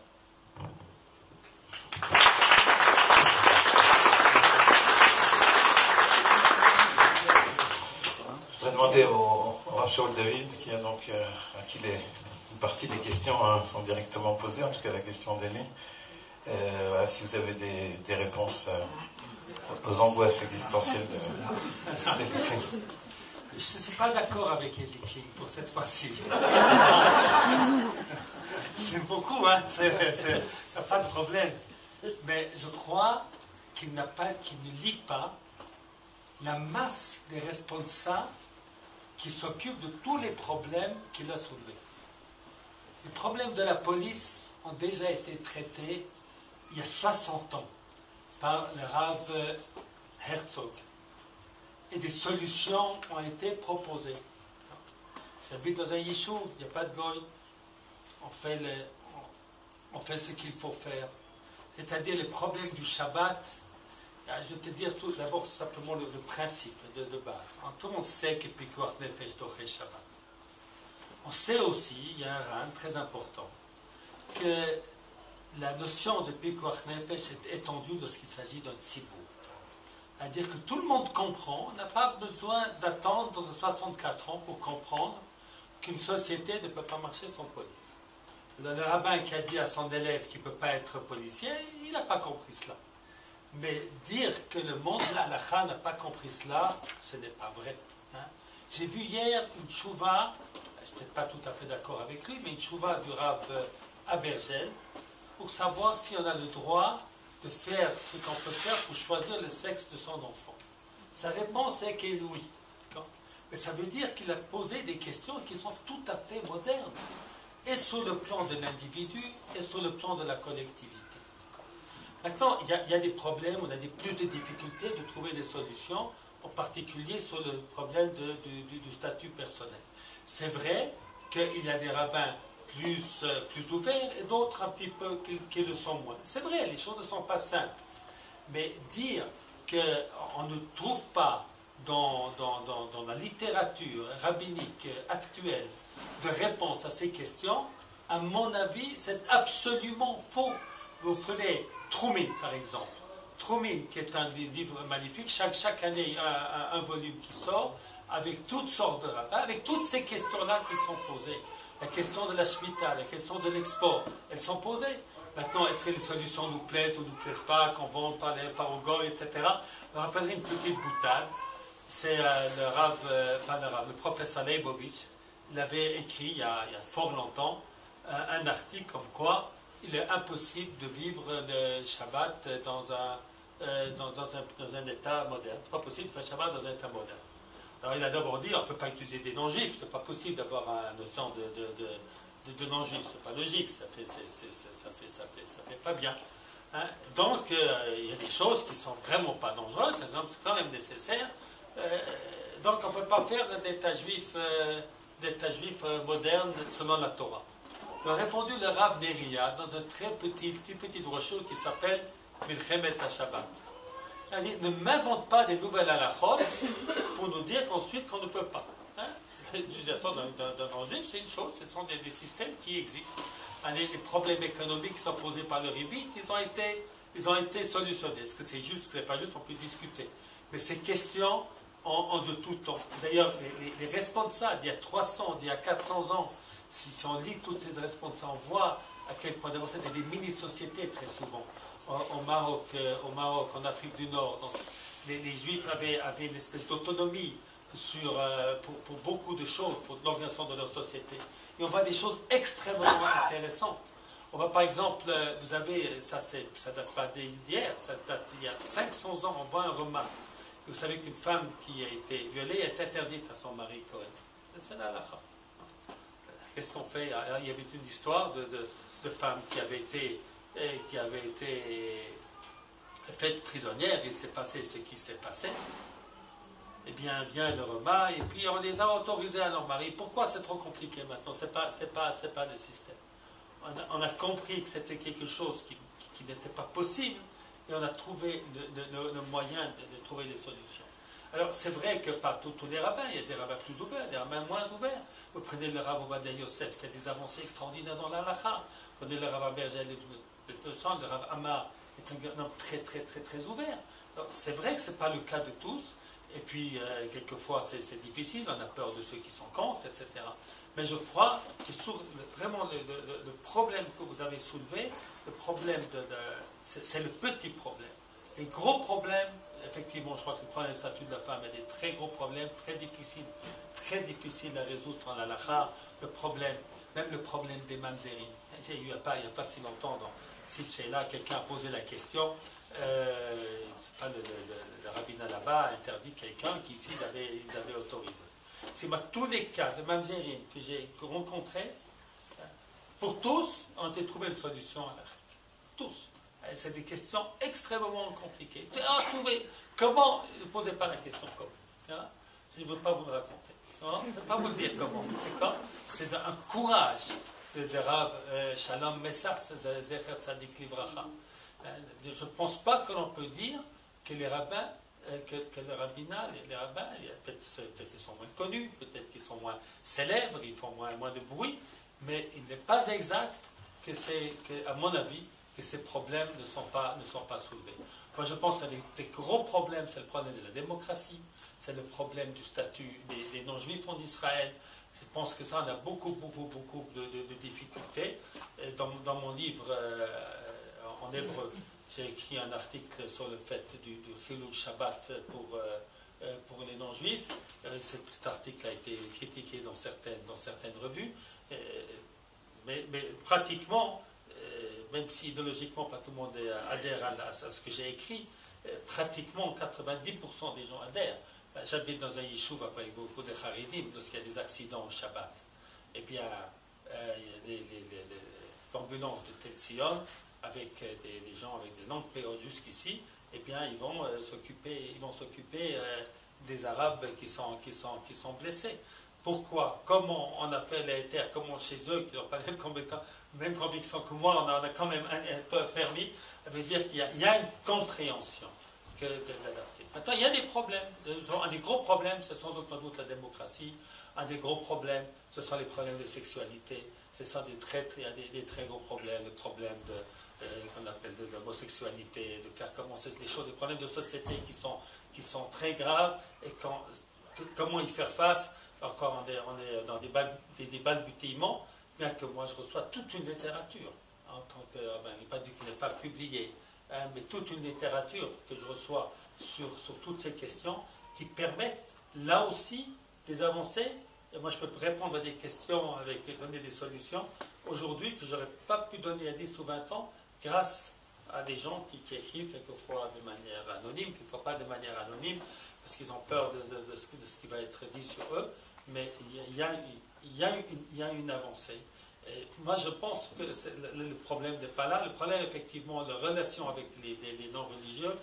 Jean-Charles David, qui a donc, à qui une partie des questions sont directement posées, en tout cas la question d'Elie. Voilà, si vous avez des réponses aux angoisses existentielles d'Elie Kling. Je ne suis pas d'accord avec Elie Kling pour cette fois-ci. Je l'aime beaucoup, hein, pas de problème. Mais je crois qu'il ne lit pas la masse des responsables qui s'occupent de tous les problèmes qu'il a soulevés. Les problèmes de la police ont déjà été traités il y a 60 ans par le Rav Herzog. Et des solutions ont été proposées. J'habite dans un yishuv, il n'y a pas de goy. On fait ce qu'il faut faire. C'est-à-dire les problèmes du Shabbat. Je vais te dire tout d'abord simplement le principe de base. Tout le monde sait que Pikuach Nefesh Toché Shabbat. On sait aussi, il y a un rang très important, que la notion de Pikuach Nefesh est étendue lorsqu'il s'agit d'un tzibur. C'est-à-dire que tout le monde comprend, on n'a pas besoin d'attendre 64 ans pour comprendre qu'une société ne peut pas marcher sans police. Le rabbin qui a dit à son élève qu'il ne peut pas être policier, il n'a pas compris cela. Mais dire que le monde de l'halakha n'a pas compris cela, ce n'est pas vrai. Hein? J'ai vu hier une chouva, je ne suis peut-être pas tout à fait d'accord avec lui, mais une chouva du Rav Abergel, pour savoir si on a le droit de faire ce qu'on peut faire pour choisir le sexe de son enfant. Sa réponse est que oui. Mais ça veut dire qu'il a posé des questions qui sont tout à fait modernes, et sur le plan de l'individu, et sur le plan de la collectivité. Maintenant, il y a des problèmes, on a plus de difficultés de trouver des solutions, en particulier sur le problème du statut personnel. C'est vrai qu'il y a des rabbins plus ouverts et d'autres un petit peu qui le sont moins. C'est vrai, les choses ne sont pas simples. Mais dire qu'on ne trouve pas dans la littérature rabbinique actuelle de réponse à ces questions, à mon avis, c'est absolument faux. Vous prenez Troumin, par exemple. Troumin, qui est un livre magnifique, chaque année, il y a un volume qui sort, avec toutes sortes de rabbins, avec toutes ces questions-là qui sont posées. La question de la Shemitah, la question de l'export, elles sont posées. Maintenant, est-ce que les solutions nous plaisent ou ne nous plaisent pas, qu'on vend par au goy, etc. Je me rappellerai une petite boutade. C'est le professeur Leibovitch. Il avait écrit, il y a fort longtemps, un article comme quoi il est impossible de vivre le Shabbat dans un état moderne. C'est pas possible de faire Shabbat dans un état moderne. Alors il a d'abord dit, on ne peut pas utiliser des non-juifs, c'est pas possible d'avoir une notion de non-juifs, c'est pas logique, ça fait pas bien. Hein? Donc il y a des choses qui sont vraiment pas dangereuses, c'est quand même nécessaire. Donc on ne peut pas faire d'état juif moderne selon la Torah. Il a répondu le Rav Neria dans un très petit brochure qui s'appelle Milchemet HaShabbat. Il a dit, ne m'invente pas des nouvelles halachot pour nous dire ensuite qu'on ne peut pas. Hein? L'utilisation d'un non-juif, c'est une chose, ce sont des systèmes qui existent. Les problèmes économiques qui sont posés par le ribit, ils ont été solutionnés. Est-ce que c'est juste, est-ce que c'est pas juste, on peut discuter. Mais ces questions ont de tout temps. D'ailleurs, les responsables, il y a 300, il y a 400 ans, si on lit toutes ces responsables, on voit à quel point, d'abord, c'était des mini-sociétés très souvent. Au Maroc, en Afrique du Nord. Donc, les Juifs avaient une espèce d'autonomie pour beaucoup de choses, pour l'organisation de leur société. Et on voit des choses extrêmement intéressantes. On voit par exemple, vous avez, ça date pas d'hier, ça date il y a 500 ans, on voit un remarque. Vous savez qu'une femme qui a été violée est interdite à son mari Cohen. C'est la halakha. Qu'est-ce qu'on fait? Il y avait une histoire de femme qui avait été faite prisonnière, et il s'est passé ce qui s'est passé. Eh bien, vient le repas, et puis on les a autorisés à leur mari. Pourquoi c'est trop compliqué maintenant? C'est pas le système. On a compris que c'était quelque chose qui n'était pas possible, et on a trouvé le moyen de trouver des solutions. Alors, c'est vrai que pas tous les rabbins, il y a des rabbins plus ouverts, des rabbins moins ouverts. Vous prenez le Rav Ovadia Yosef, qui a des avancées extraordinaires dans l'halakha. Vous prenez le Rav Abergel, le Rav Amar est un homme très ouvert. Alors, c'est vrai que ce n'est pas le cas de tous, Et puis, quelquefois, c'est difficile, on a peur de ceux qui sont contre, etc. Mais je crois que vraiment le problème que vous avez soulevé, le problème c'est le petit problème. Les gros problèmes, effectivement, je crois que le problème du statut de la femme est des très gros problèmes, très difficiles à résoudre dans la halakha. Même le problème des mamzerim. Il n'y a pas si longtemps, dans Sitchéla, quelqu'un a posé la question, c'est pas le rabbinat là-bas a interdit quelqu'un qui ici ils avaient autorisé. C'est tous les cas de mamzerim que j'ai rencontrés, pour tous, ont été trouvé une solution à la règle. Tous. C'est des questions extrêmement compliquées. Comment? Ne posez pas la question comment. Je ne veux pas vous le raconter. Je ne veux pas vous le dire comment. C'est un courage de Rav Shalom Messas, Zecher Tzadik Livracha. Je ne pense pas que l'on peut dire que les rabbins, que le rabbinat, les rabbins, peut-être qu'ils sont moins connus, peut-être qu'ils sont moins célèbres, ils font moins de bruit, mais il n'est pas exact à mon avis, que ces problèmes ne sont pas soulevés. Moi, je pense que des gros problèmes, c'est le problème de la démocratie, c'est le problème du statut des non-juifs en Israël. Je pense que ça, on a beaucoup de difficultés. Dans mon livre en hébreu, j'ai écrit un article sur le fait du Chilul Shabbat pour les non-juifs. Cet article a été critiqué dans certaines revues. Mais pratiquement, même si idéologiquement pas tout le monde adhère à ce que j'ai écrit, pratiquement 90% des gens adhèrent. J'habite dans un yishuv avec beaucoup de Haridim, lorsqu'il y a des accidents au Shabbat. Eh bien, l'ambulance de Tel Zion, avec des gens avec des longues périodes jusqu'ici, eh bien, ils vont s'occuper des Arabes qui sont blessés. Pourquoi? Comment on a fait les terres? Comment chez eux, qui n'ont pas la même conviction que moi, on a quand même un permis? Ça veut dire qu'il y a une compréhension d'adapter. Maintenant, il y a des problèmes. Un des gros problèmes, c'est sans aucun doute la démocratie. Un des gros problèmes, ce sont les problèmes de sexualité. Il y a des très gros problèmes. Le problème qu'on appelle de l'homosexualité, de faire commencer les choses, des problèmes de société qui sont très graves. Et comment y faire face? Encore, on est dans des balbutiements, bien que moi je reçois toute une littérature, en tant que, il n'est pas dit qu'il n'est pas publié, mais toute une littérature que je reçois sur toutes ces questions qui permettent là aussi des avancées. Et moi je peux répondre à des questions, donner des solutions aujourd'hui que je n'aurais pas pu donner à 10 ou 20 ans grâce à des gens qui écrivent quelquefois de manière anonyme, quelquefois pas de manière anonyme, parce qu'ils ont peur de ce qui va être dit sur eux. Mais il y a une avancée. Et moi, je pense que le problème n'est pas là. Le problème, effectivement, la relation avec les non-religieux,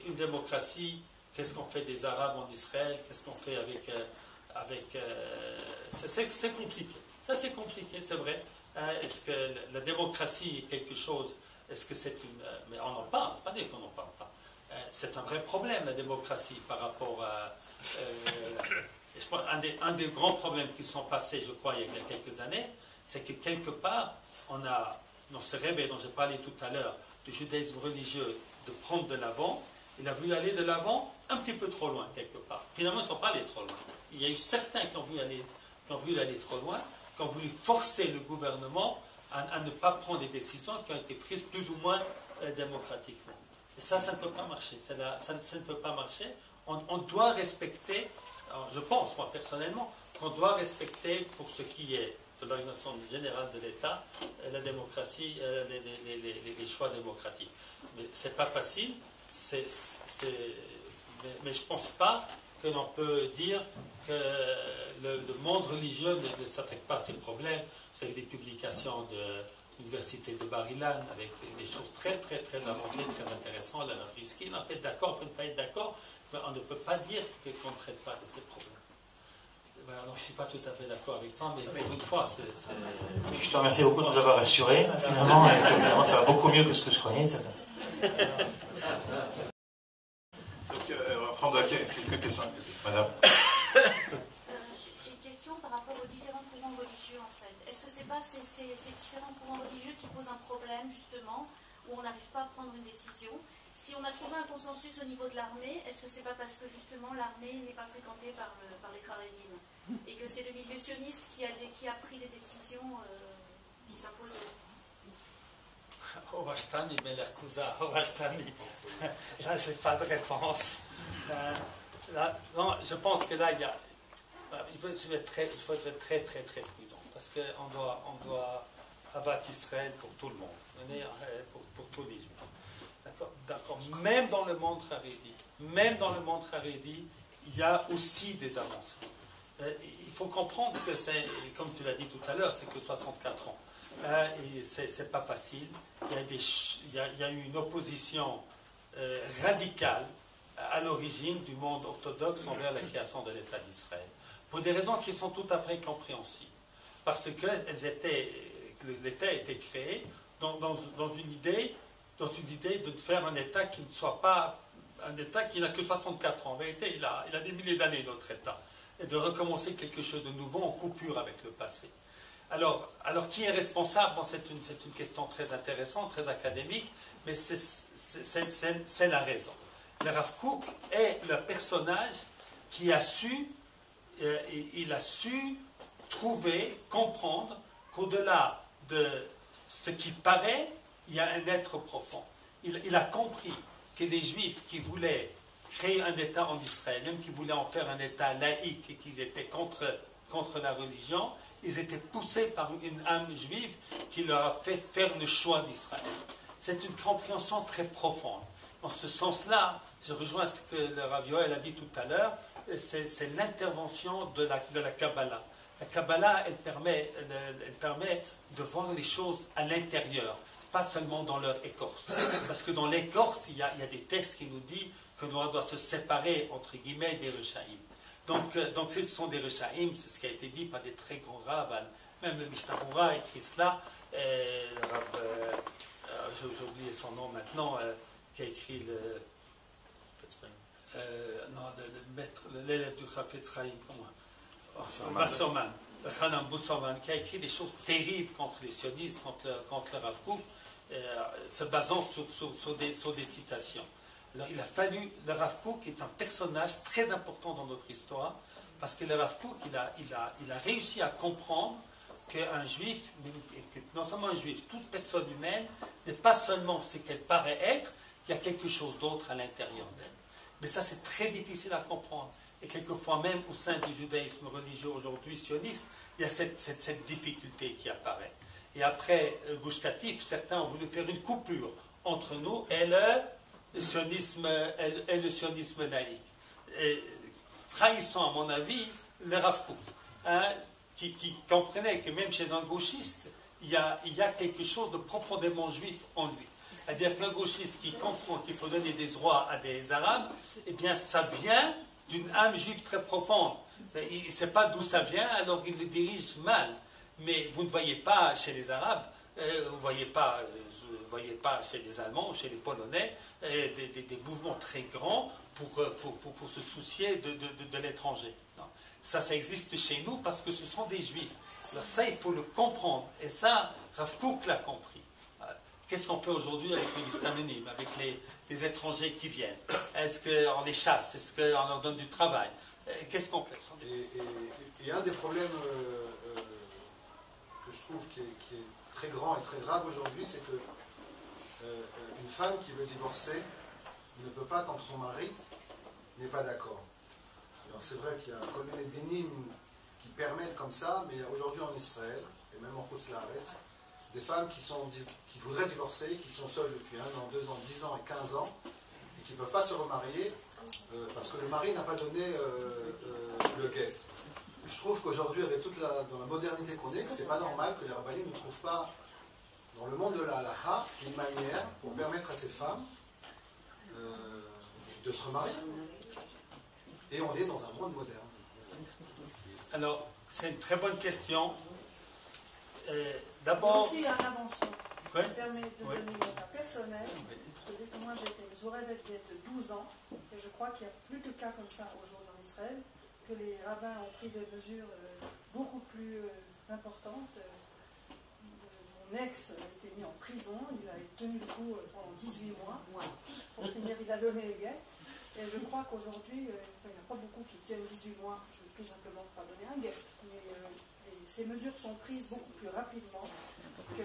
une démocratie, qu'est-ce qu'on fait des Arabes en Israël, qu'est-ce qu'on fait c'est compliqué. Ça, c'est compliqué, c'est vrai. Est-ce que la démocratie est quelque chose? Est-ce que c'est une... Mais on en parle, pas dire qu'on n'en parle pas. C'est un vrai problème, la démocratie, par rapport à... Un des grands problèmes qui sont passés, je crois, il y a quelques années, c'est que quelque part, on a, dans ce rêve dont j'ai parlé tout à l'heure, du judaïsme religieux, de prendre de l'avant, il a voulu aller de l'avant un petit peu trop loin, quelque part. Finalement, ils ne sont pas allés trop loin. Il y a eu certains qui ont voulu aller trop loin, qui ont voulu forcer le gouvernement à ne pas prendre des décisions qui ont été prises plus ou moins démocratiquement. Et ça ne peut pas marcher. Ça ne peut pas marcher. On doit respecter... Alors, je pense, moi, personnellement, qu'on doit respecter, pour ce qui est de l'organisation générale de l'État, la démocratie, les choix démocratiques. Mais ce n'est pas facile, mais je ne pense pas que l'on peut dire que le monde religieux ne s'attaque pas à ces problèmes. Vous avez des publications de l'université de Bar-Ilan avec des choses très, très, très avancées, très intéressantes. La Nafriski, on peut être d'accord, on ne peut pas être d'accord, mais on ne peut pas dire qu'on ne traite pas de ces problèmes. Voilà, donc je ne suis pas tout à fait d'accord avec toi, mais pour une fois, Je te remercie beaucoup de nous avoir rassurés. Finalement, ça va beaucoup mieux que ce que je croyais. Donc, on va prendre quelques questions. Madame. J'ai une question par rapport aux différents courants religieux, en fait. Est-ce que c'est pas ces différents courants religieux qui posent un problème, justement, où on n'arrive pas à prendre une décision? Si on a trouvé un consensus au niveau de l'armée, est-ce que c'est pas parce que justement l'armée n'est pas fréquentée par les Haredim et que c'est le milieu sioniste qui a pris les décisions qui s'imposaient? Ovashtani, Melerkuza, Ovashtani. Là, je n'ai pas de réponse. Non, je pense que là, il faut être très, très, très prudent. Parce qu'on doit abattre Israël pour tout le monde, pour tous les Juifs. D'accord. Même dans le monde Haredi, il y a aussi des avancées. Il faut comprendre que c'est, comme tu l'as dit tout à l'heure, c'est que 64 ans. Et c'est pas facile. Il y a eu une opposition radicale à l'origine du monde orthodoxe envers la création de l'État d'Israël. Pour des raisons qui sont tout à fait compréhensibles. Parce que l'État a été créé dans une idée de faire un État qui ne soit pas un État qui n'a que 64 ans. En vérité, il a des milliers d'années, notre État. Et de recommencer quelque chose de nouveau en coupure avec le passé. Alors qui est responsable? Bon, c'est une question très intéressante, très académique, mais c'est la raison. Le Rav Kook est le personnage qui a su, il a su trouver, comprendre qu'au-delà de ce qui paraît, il y a un être profond. Il a compris que les Juifs qui voulaient créer un État en Israël, même qui voulaient en faire un État laïque et qu'ils étaient contre la religion, ils étaient poussés par une âme juive qui leur a fait faire le choix d'Israël. C'est une compréhension très profonde. Dans ce sens-là, je rejoins ce que le Rav Yoel a dit tout à l'heure, c'est l'intervention de la Kabbalah. La Kabbalah, elle permet de voir les choses à l'intérieur, pas seulement dans leur écorce. Parce que dans l'écorce, il y a des textes qui nous disent que l'on doit se séparer, entre guillemets, des Rechaïm. Donc ce sont des Rechaïm, c'est ce qui a été dit par des très grands rabbins, même le Mishnah Berurah écrit cela, j'ai oublié son nom maintenant, qui a écrit l'élève du Chafetz Chaim, Wasserman, Hanan Busserman, qui a écrit des choses terribles contre les sionistes, contre le Rav Kook, se basant sur des citations. Alors, il a fallu, le Rav Kook est un personnage très important dans notre histoire, parce que le Rav Kook, il a réussi à comprendre qu'un juif, non seulement un juif, toute personne humaine, n'est pas seulement ce qu'elle paraît être, il y a quelque chose d'autre à l'intérieur d'elle. Mais ça, c'est très difficile à comprendre. Et quelquefois, même au sein du judaïsme religieux aujourd'hui sioniste, il y a cette difficulté qui apparaît. Et après Gush Katif, certains ont voulu faire une coupure entre nous et le sionisme laïque. Et trahissant, à mon avis, le Rav Kook, qui comprenait que même chez un gauchiste, il y a quelque chose de profondément juif en lui. C'est-à-dire qu'un gauchiste qui comprend qu'il faut donner des droits à des Arabes, eh bien ça vient d'une âme juive très profonde. Il ne sait pas d'où ça vient, alors il le dirige mal. Mais vous ne voyez pas chez les Arabes, vous ne voyez pas chez les Allemands, chez les Polonais, des mouvements très grands pour se soucier de l'étranger. Ça existe chez nous parce que ce sont des Juifs. Alors ça, il faut le comprendre. Et ça, Rav Kook l'a compris. Qu'est-ce qu'on fait aujourd'hui avec les Mistamenim, avec les étrangers qui viennent? Est-ce qu'on les chasse? Est-ce qu'on leur donne du travail? Qu'est-ce qu'on fait? Et un des problèmes que je trouve qui est très grand et très grave aujourd'hui, c'est que une femme qui veut divorcer ne peut pas tant que son mari n'est pas d'accord. Alors c'est vrai qu'il y a comme les dénimes qui permettent comme ça, mais il y a aujourd'hui en Israël, et même en Côte-Laret, des femmes qui voudraient divorcer, qui sont seules depuis 1 an, 2 ans, 10 ans et 15 ans, et qui ne peuvent pas se remarier parce que le mari n'a pas donné le guet. Je trouve qu'aujourd'hui, avec dans la modernité qu'on est, c'est pas normal que les rabbinim ne trouvent pas, dans le monde de la halakha, une manière pour permettre à ces femmes de se remarier. Et on est dans un monde moderne. Alors, c'est une très bonne question. D'abord... aussi une invention. Oui. Ça permet de donner mon cas personnel. C'est-à-dire que moi j'étais aux oreilles de 12 ans, et je crois qu'il n'y a plus de cas comme ça aujourd'hui en Israël, que les rabbins ont pris des mesures beaucoup plus importantes. Mon ex a été mis en prison, il a tenu le coup pendant 18 mois. pour finir, il a donné les guettes. Et je crois qu'aujourd'hui, il n'y en a pas beaucoup qui tiennent 18 mois, je veux tout simplement pas donner un guet. Mais ces mesures sont prises beaucoup plus rapidement que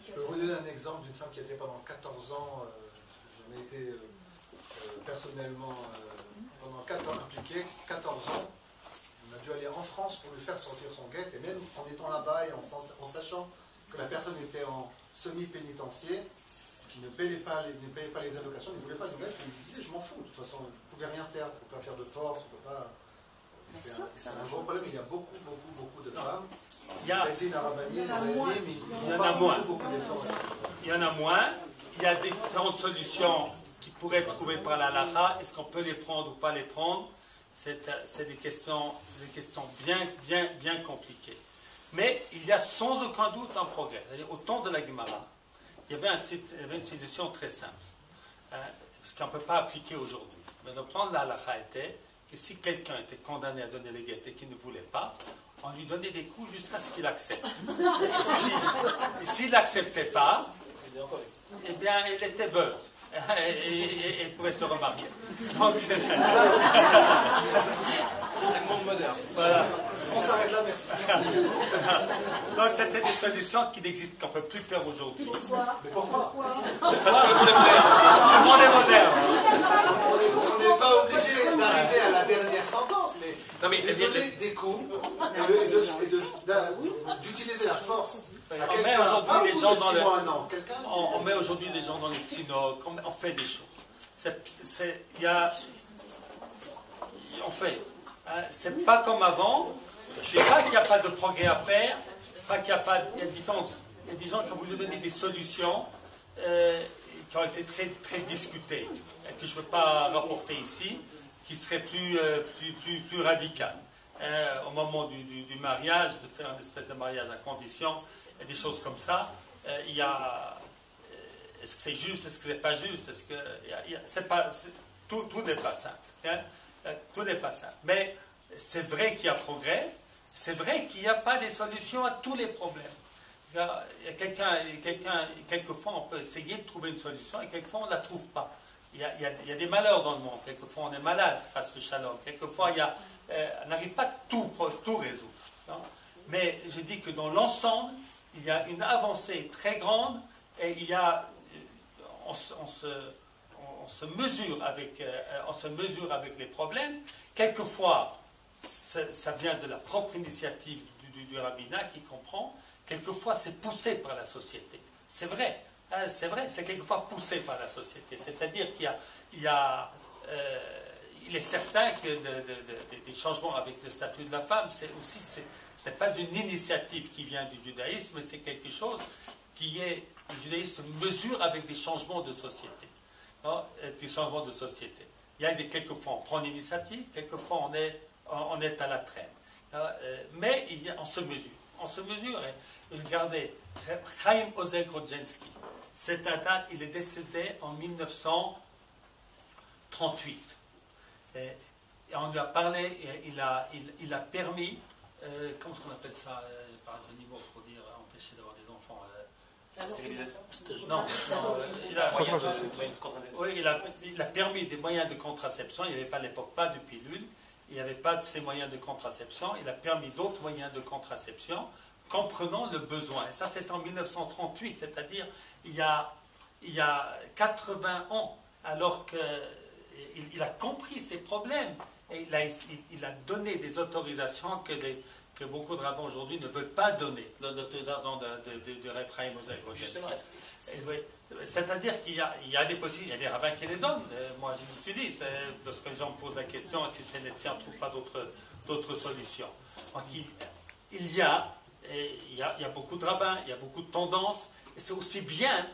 Je peux vous donner un exemple d'une femme qui a été pendant 14 ans, j'en ai été personnellement pendant 4 ans impliqué, 14 ans. On a dû aller en France pour lui faire sortir son guet, et même en étant là-bas et en sachant que la personne était en semi-pénitencier, qui ne payait pas les allocations, il ne voulait pas nous mettre, il disait je m'en fous, de toute façon, vous ne pouvez rien faire, on ne peut pas faire de force, on ne peut pas... C'est un gros problème, il y a beaucoup de femmes. Il y en a moins. Il y a différentes solutions qui pourraient être trouvées par la halakha. Est-ce qu'on peut les prendre ou pas les prendre? C'est des questions bien compliquées. Mais il y a sans aucun doute un progrès. Au temps de la Gemara, il y avait une solution très simple, parce qu'on ne peut pas appliquer aujourd'hui. Mais le plan de la halakha était que si quelqu'un était condamné à donner les guettes et qu'il ne voulait pas, on lui donnait des coups jusqu'à ce qu'il accepte. Et s'il n'acceptait pas, eh bien, il était veuve. Et il pouvait se remarier. Donc, c'est le monde moderne. Voilà. On s'arrête là, merci. Donc, c'était des solutions qui n'existent, qu'on ne peut plus faire aujourd'hui. Mais pourquoi? Parce que le monde est moderne. On n'est pas obligé d'arriver à la dernière sentence, mais de donner des coups et d'utiliser la force. On met aujourd'hui les gens dans on met aujourd'hui des gens dans les synagogues, on fait des choses. On fait. C'est pas comme avant. Je ne dis pas qu'il n'y a pas de progrès à faire, pas qu'il y a pas. Il y a différence. Il y a des gens qui ont voulu donner des solutions qui ont été très discutées, que je ne veux pas rapporter ici, qui seraient plus radicales. Au moment du mariage, de faire une espèce de mariage à condition, et des choses comme ça. Il y a. Est-ce que c'est juste, est-ce que c'est pas juste, est-ce que tout n'est pas simple. Hein? Tout n'est pas simple. Mais c'est vrai qu'il y a progrès. C'est vrai qu'il n'y a pas des solutions à tous les problèmes. Il y a quelquefois, on peut essayer de trouver une solution et quelquefois, on ne la trouve pas. Il y a des malheurs dans le monde. Quelquefois, on est malade face au shalom. Quelquefois, on n'arrive pas à tout résoudre. Non? Mais je dis que dans l'ensemble, il y a une avancée très grande et il y a, on se mesure avec les problèmes. Quelquefois, ça vient de la propre initiative du rabbinat qui comprend. Quelquefois, c'est poussé par la société. C'est vrai. C'est quelquefois poussé par la société. C'est-à-dire qu'il il est certain que des changements avec le statut de la femme, ce n'est pas une initiative qui vient du judaïsme, mais c'est quelque chose le judaïsme se mesure avec des changements de société. Non? Des changements de société. Il y a quelquefois on prend l'initiative, quelquefois on est à la traîne. Mais on se mesure. On se mesure. Et regardez, Chaim Ozer Grodzinski, cet date, il est décédé en 1938. Et on lui a parlé, et il a permis, comment est-ce qu'on appelle ça, par un joli mot pour dire empêcher d'avoir des enfants. Stérilisation? Non, il a permis des moyens de contraception. Il n'y avait pas à l'époque pas de pilule, il n'y avait pas de ces moyens de contraception. Il a permis d'autres moyens de contraception, comprenant le besoin. Et ça, c'est en 1938, c'est-à-dire il y a 80 ans, alors qu'il a compris ces problèmes et il a donné des autorisations que beaucoup de rabbins aujourd'hui ne veulent pas donner, l'autorisation de Reb Chaim Ozer Grodzinski. C'est-à-dire qu'il y a des possibilités, il y a des rabbins qui les donnent. Moi, je me suis dit, lorsque les gens me posent la question si on ne trouve pas d'autres solutions. Donc, il y a beaucoup de rabbins, il y a beaucoup de tendances, et c'est aussi bien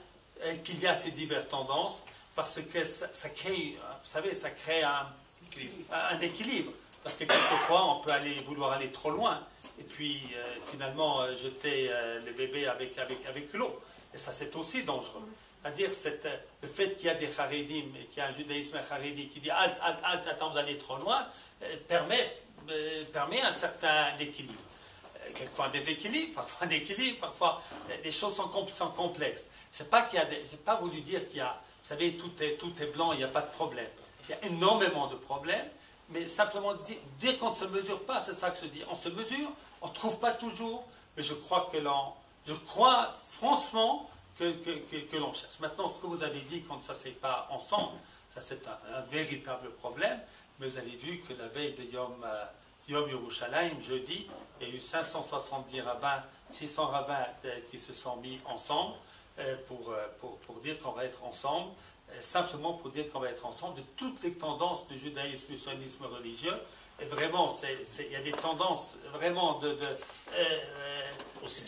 qu'il y a ces diverses tendances, parce que ça crée, vous savez, ça crée un équilibre. Parce que quelquefois, on peut vouloir aller trop loin, et puis finalement jeter les bébés avec l'eau. Et ça, c'est aussi dangereux. C'est-à-dire, le fait qu'il y a des charédim, et qu'il y a un judaïsme charidi qui dit « Halt, attends, vous allez trop loin », permet un certain équilibre. quelquefois un déséquilibre, parfois un équilibre, parfois les choses sont complexes. Je n'ai pas voulu dire qu'il y a, vous savez, tout est blanc, il n'y a pas de problème. Il y a énormément de problèmes, mais simplement dire qu'on ne se mesure pas, c'est ça que je dis. On se mesure, on ne trouve pas toujours, mais je crois franchement que l'on cherche. Maintenant, ce que vous avez dit, quand ça ne s'est pas ensemble, ça c'est un véritable problème, mais vous avez vu que la veille de Yom Yerushalayim, jeudi, il y a eu 570 rabbins, 600 rabbins qui se sont mis ensemble pour dire qu'on va être ensemble, simplement pour dire qu'on va être ensemble de toutes les tendances du judaïsme, du sionisme religieux. Et vraiment, il y a des tendances vraiment aussi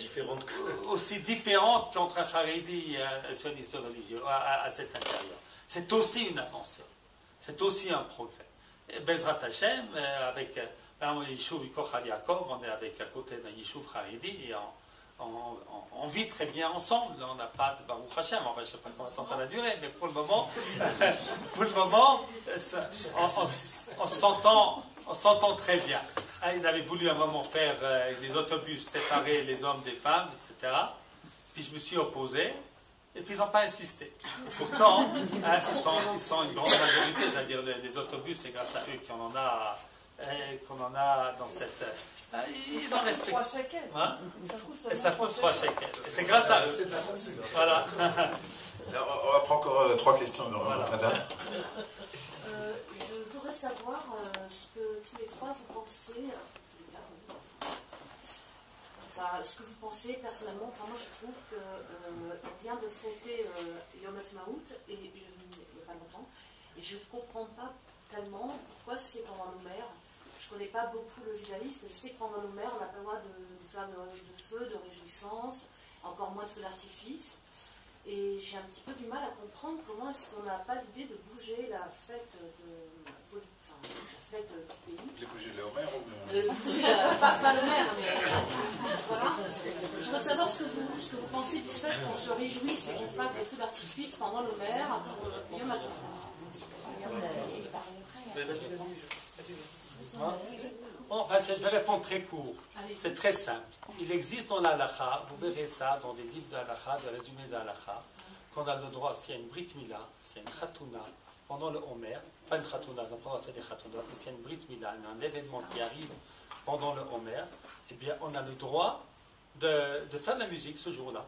différentes qu'entre un charidi et un sioniste religieux à cet intérieur. C'est aussi une avancée, c'est aussi un progrès. Bezrat Hashem, avec le Yishuv Kochal Yaakov, on est à côté d'un Yishuv Haridi et on vit très bien ensemble. On n'a pas de Baruch Hashem, enfin, je ne sais pas combien de temps ça va durer, mais pour le moment, on s'entend très bien. Ils avaient voulu à un moment faire des autobus séparer les hommes des femmes, etc. Puis je me suis opposé. Et puis ils n'ont pas insisté. Pourtant, ils sont une grande majorité, c'est-à-dire les autobus, c'est grâce à eux qu'on en a dans cette... Ils en respectent. 3 shekels. Hein? Et ça coûte 3 shekels. Et c'est grâce à eux. Voilà. Alors, on va prendre encore 3 questions, voilà. Madame. Je voudrais savoir ce que tous les trois vous pensez... Enfin, ce que vous pensez personnellement, enfin moi je trouve qu'on vient de fêter Yom Ha'atzmaut il n'y a pas longtemps, et je ne comprends pas tellement pourquoi c'est pendant l'Omer. Je ne connais pas beaucoup le judaïsme, je sais que pendant l'Omer on n'a pas le droit de faire de feu, de réjouissance, encore moins de feu d'artifice, et j'ai un petit peu du mal à comprendre comment est-ce qu'on n'a pas l'idée de bouger la fête la fête du pays. Les bouger le Homer ou pas le maire, mais voilà. Je veux savoir ce que vous pensez du fait qu'on se réjouisse et qu'on fasse des feux d'artifice pendant le maire pour Yom Ha'atzmaut. Je vais répondre très court. C'est très simple. Il existe dans la halakha, vous verrez ça dans des livres de halakha, des résumés de halakha, qu'on a le droit, s'il y a une brit mila, s'il y a une khatouna, pendant le Homer, pas une khatouna, on n'a pas fait des khatounas, mais s'il y a une brit mila, un événement qui arrive pendant le Homer, eh bien on a le droit de faire de la musique ce jour-là.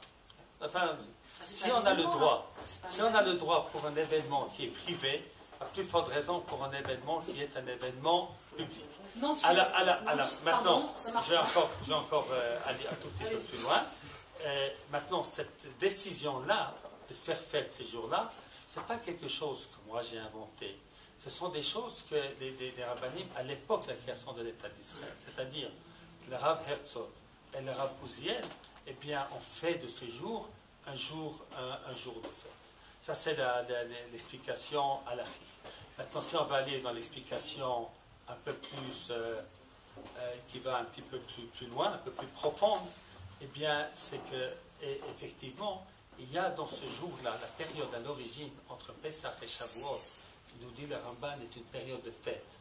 Enfin, si on a le droit pour un événement qui est privé, à plus forte raison pour un événement qui est un événement public. Non, maintenant, je vais encore aller un tout petit peu plus loin. Maintenant, cette décision-là, de faire fête ces jours-là, ce n'est pas quelque chose que moi j'ai inventé. Ce sont des choses que les rabbinim, à l'époque de la création de l'État d'Israël, c'est-à-dire le Rav Herzog et le Rav Uziel, eh bien, on fait de ce jour un jour de fête. Ça, c'est l'explication halachique. Maintenant, si on va aller dans l'explication un peu plus, qui va un petit peu plus loin, un peu plus profonde, eh bien, c'est que, effectivement, il y a dans ce jour-là, la période à l'origine entre Pesach et Shavuot, qui nous dit le Ramban est une période de fête.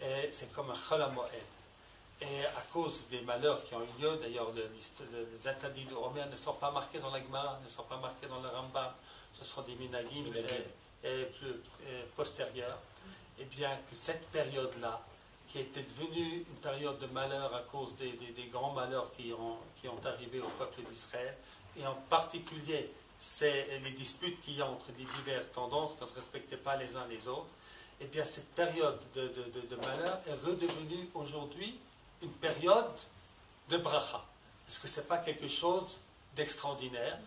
Et c'est comme un Chol HaMoed. Et à cause des malheurs qui ont eu lieu, d'ailleurs, les interdits de Homer ne sont pas marqués dans la Gemara, ne sont pas marqués dans le Rambam, ce sont des minagim plus postérieurs. Et bien que cette période-là, qui était devenue une période de malheur à cause des grands malheurs qui ont arrivé au peuple d'Israël, et en particulier les disputes qu'il y a entre les diverses tendances, qu'on ne se respectait pas les uns les autres, et bien cette période de malheur est redevenue aujourd'hui une période de bracha. Est-ce que ce n'est pas quelque chose d'extraordinaire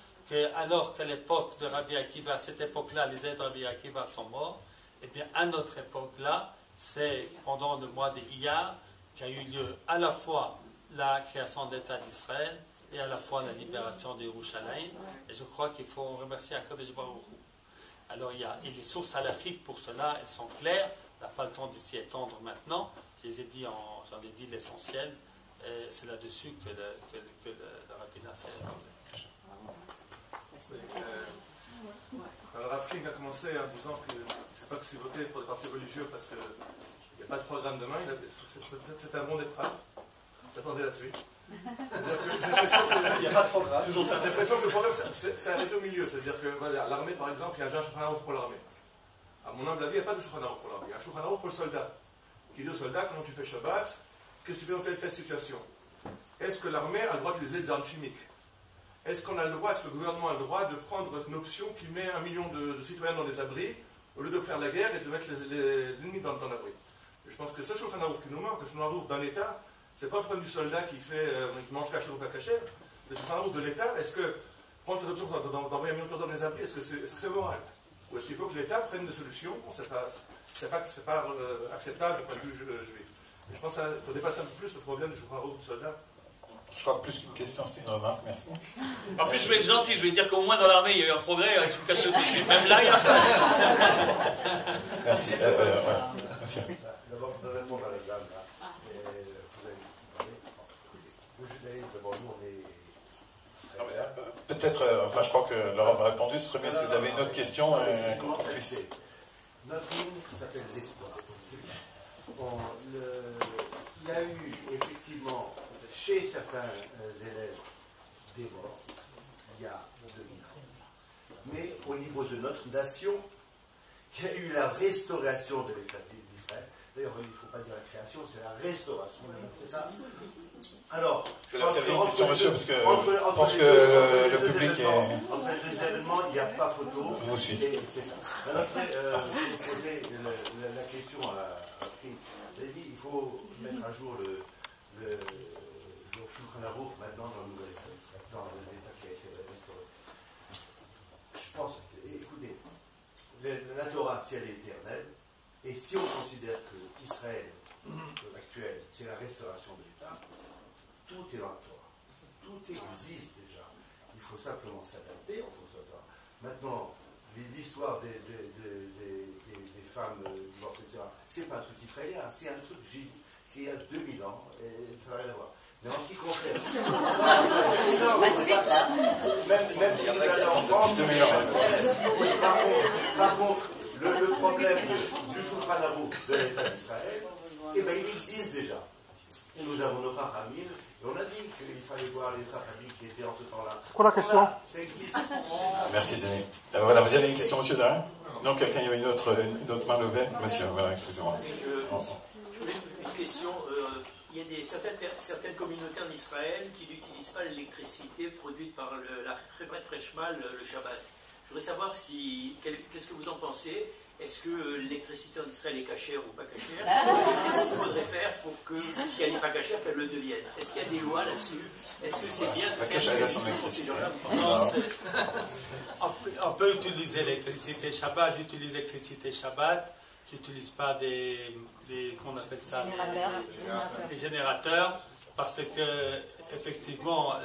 alors qu'à l'époque de Rabbi Akiva, à cette époque-là, les aides de Rabbi Akiva sont morts, et bien à notre époque-là, c'est pendant le mois de Iyar qu'a eu lieu à la fois la création de l'État d'Israël et à la fois la libération de Yerushalayim. Et je crois qu'il faut remercier Akadosh Baruch Hu. Alors il y a les sources halachiques pour cela, elles sont claires. On n'a pas le temps de s'y étendre maintenant. J'en ai dit l'essentiel. C'est là-dessus que le rabbinat s'est basé. Alors Rav King a commencé en disant qu'il ne sait pas que c'est voté pour les partis religieux parce qu'il n'y a pas de programme demain. C'est un bon départ. J'attendais la suite. Il n'y a pas de programme. J'ai l'impression que le problème, c'est arrêté au milieu. C'est-à-dire que voilà, l'armée, par exemple, il y a un Shulchan Aruch pour l'armée. À mon humble avis, il n'y a pas de Shulchan Aruch pour l'armée. Il y a un Shulchan Aruch pour le soldat. Qui dit au soldat, comment tu fais Shabbat, qu'est-ce que tu fais dans telle situation? Est-ce que l'armée a le droit d'utiliser des armes chimiques? Est-ce qu'on a le droit, est-ce que le gouvernement a le droit de prendre une option qui met 1 million de citoyens dans des abris, au lieu de faire la guerre et de mettre l'ennemi dans l'abri? Je pense que ce Shulchan Aruch qui nous manque, le Shulchan Aruch d'un État, c'est pas le problème du soldat qui mange caché ou pas caché. Le Shulchan Aruch de l'État, est-ce que prendre cette option d'envoyer 1 million de personnes dans les abris, est-ce que c'est moral? Ou est-ce qu'il faut que l'État prenne des solutions? C'est pas acceptable du point de vue juif. Et je pense qu'il faut dépasser un peu plus le problème du Shulchan Aruch du soldat. Je crois que plus qu'une question, c'était une remarque, merci. En plus, je vais être gentil, je vais dire qu'au moins dans l'armée, il y a eu un progrès avec le casse tout de suite. Même là, il y a... Merci. Monsieur. D'abord, je voudrais répondre à la dame. Là. Vous avez parlé. Le judaïsme, d'abord, nous, on est. Peut-être, enfin, je crois que Laurent a répondu. Ce serait mieux si vous avez une autre question. Notre ligne s'appelle l'espoir. Il y a eu effectivement chez certains élèves des morts il y a 2000 ans. Mais au niveau de notre nation, il y a eu la restauration de l'État d'Israël. D'ailleurs, il ne faut pas dire la création, c'est la restauration. C'est ça. Alors, vous avez une question, monsieur, parce que je pense que le public est... Entre les deux événements, il n'y a pas photo. Je vous suis. C'est ça. Alors, après, vous posez la question à Prim. Il faut mettre à jour le Shulchan Aruch maintenant dans le nouvel État, dans l'État qui a été restauré. Je pense, écoutez, la Torah, si elle est éternelle, et si on considère que Israël actuel, c'est la restauration de l'État, tout est dans la Torah. Tout existe déjà. Il faut simplement s'adapter en fonction de la Torah. Maintenant, l'histoire des femmes divorcées, etc., c'est pas un truc israélien, c'est un truc qui y a 2000 ans, et ça n'a rien à voir. Mais en ce qui concerne... même si vous allez en France... Par contre, le problème du Shulchan Aruch de l'État d'Israël, eh bien, il existe déjà. Et nous avons nos Chachamim, et on a dit qu'il fallait voir les Chachamim qui étaient en ce temps-là. C'est quoi la question? Voilà, ça existe. Merci, Denis. Voilà, vous avez une question, monsieur, derrière? Non, quelqu'un, il y avait une autre main levée. Monsieur, voilà, excusez-moi. Une question. Il y a certaines communautés en Israël qui n'utilisent pas l'électricité produite par la Cheshmal le Shabbat. Je voudrais savoir qu'est-ce que vous en pensez. Est-ce que l'électricité en Israël est cachère ou pas cachère? Qu'est-ce qu'il faudrait faire pour que, si elle n'est pas cachère, qu'elle le devienne? Est-ce qu'il y a des lois là-dessus? Est-ce que c'est bien de la faire cacharisation de l'électricité? On peut utiliser l'électricité Shabbat. J'utilise l'électricité Shabbat. J'utilise pas qu'on appelle ça, des générateurs, parce que effectivement,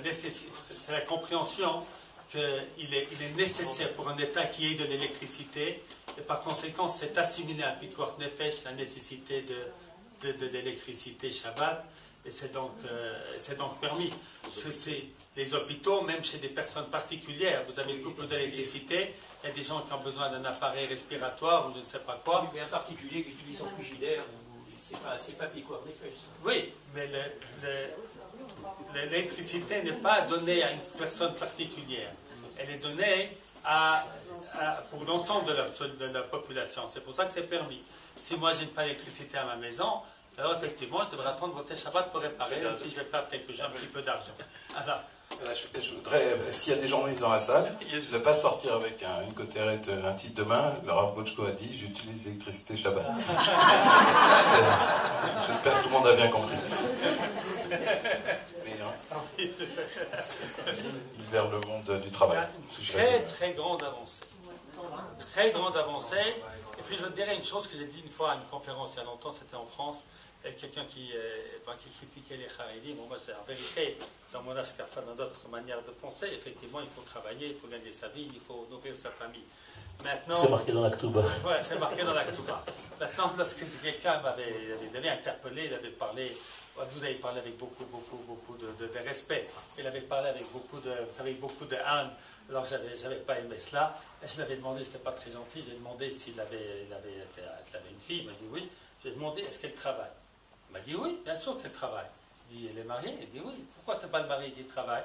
c'est la compréhension qu'il est nécessaire pour un État qui ait de l'électricité, et par conséquent, c'est assimilé à Pikuach Nefesh la nécessité de l'électricité Shabbat, et c'est donc permis. Les hôpitaux, même chez des personnes particulières, vous avez le couple d'électricité, il y a des gens qui ont besoin d'un appareil respiratoire ou je ne sais pas quoi. Mais un particulier qui utilise son frigidaire, c'est pas Pikuach Nefesh. Oui, mais l'électricité n'est pas donnée à une personne particulière. Elle est donnée pour l'ensemble de la population. C'est pour ça que c'est permis. Si moi, je n'ai pas d'électricité à ma maison, alors effectivement, je devrais attendre votre Shabbat pour réparer, même si je ne vais pas appeler que j'ai un petit peu d'argent. Alors, je voudrais, s'il y a des journalistes dans la salle, je ne vais pas sortir avec une cotérette, un titre de main. Le Rav Bochko a dit, j'utilise l'électricité Shabbat. J'espère que tout le monde a bien compris. Vers le monde du travail. Très grande avancée. Très grande avancée. Et puis je dirais une chose que j'ai dit une fois à une conférence il y a longtemps, c'était en France, et quelqu'un qui critiquait les Haredim. Bon, moi, c'est en vérité, dans mon ashkafa, dans d'autres manières de penser, effectivement, il faut travailler, il faut gagner sa vie, il faut nourrir sa famille. Maintenant, c'est marqué dans l'Aktuba. Oui, c'est marqué dans l'Aktuba. Maintenant, lorsque quelqu'un m'avait interpellé, il avait parlé, vous avez parlé avec beaucoup de respect, il avait parlé avec beaucoup de haine. Alors, je n'avais pas aimé cela. Et je lui avais demandé, c'était pas très gentil, j'ai demandé s'il avait une fille. Il m'a dit oui. J'ai demandé, est-ce qu'elle travaille? Il m'a dit oui, bien sûr qu'elle travaille. dit, elle est mariée? Il dit, oui. Pourquoi c'est pas le mari qui travaille?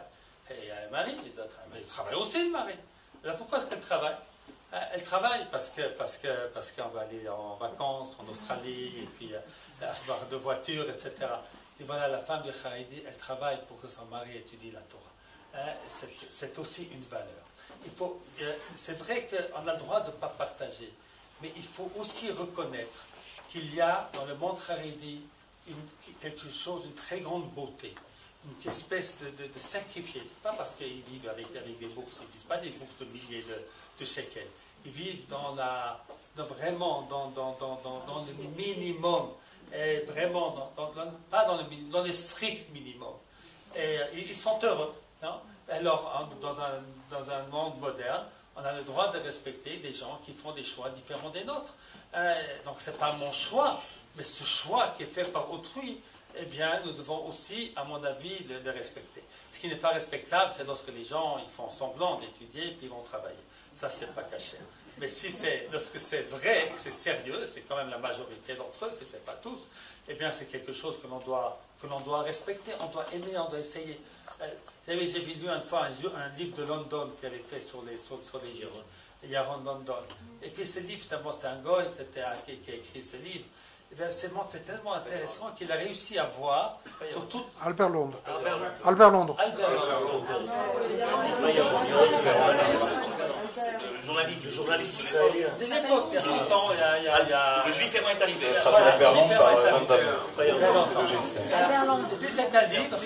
Et il y a un mari, mais il travaille aussi, le mari. Alors pourquoi est-ce qu'elle travaille? Elle travaille parce qu'on va aller en vacances en Australie, et puis avoir de voitures, etc. Et voilà, la femme de Haredi, elle travaille pour que son mari étudie la Torah. C'est aussi une valeur. C'est vrai qu'on a le droit de ne pas partager, mais il faut aussi reconnaître qu'il y a dans le monde Haredi quelque chose, une très grande beauté, une espèce de sacrifice. Ce n'est pas parce qu'ils vivent avec des bourses, ils ne vivent pas des bourses de milliers de shekels. Ils vivent vraiment dans le minimum, et vraiment pas dans le strict minimum. Et ils sont heureux. Hein? Alors, dans un monde moderne, on a le droit de respecter des gens qui font des choix différents des nôtres. Donc, ce n'est pas mon choix, mais ce choix qui est fait par autrui, eh bien, nous devons aussi, à mon avis, le respecter. Ce qui n'est pas respectable, c'est lorsque les gens ils font semblant d'étudier puis ils vont travailler. Ça, c'est pas caché. Mais lorsque c'est vrai, que c'est sérieux, c'est quand même la majorité d'entre eux, si ce n'est pas tous, eh bien, c'est quelque chose que l'on doit respecter, on doit aimer, on doit essayer. J'ai lu une fois un livre de London qui avait fait sur les Yaron London. Et puis ce livre, c'était un goy qui a écrit ce livre. C'est tellement intéressant qu'il a réussi à voir sur tout... Albert Londres. Albert Londres. Le journaliste israélien. Des époques, il y a 100 ans, il y a... Le juif errant est arrivé. Albert Londres par London. C'est un livre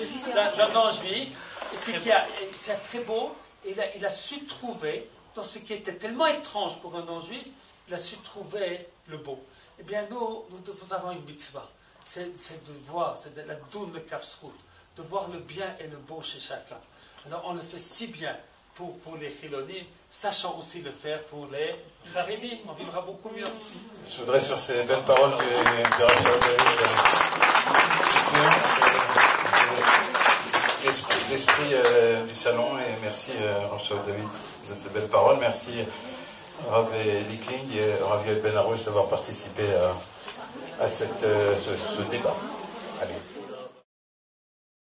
d'un non-juif, et puis c'est très beau, et il a su trouver, dans ce qui était tellement étrange pour un non-juif, il a su trouver le beau. Eh bien, nous avons une mitzvah, c'est de voir, c'est de la doune le kafsrout, de voir le bien et le beau chez chacun. Alors, on le fait si bien pour les chilonim, sachant aussi le faire pour les charedim, on vivra beaucoup mieux. Je voudrais, sur ces belles paroles de Rachel David, l'esprit du salon, et merci Rachel David de ces belles paroles. Merci Rav Lickling et Rav Yoel Ben Arouche d'avoir participé à ce débat. Allez.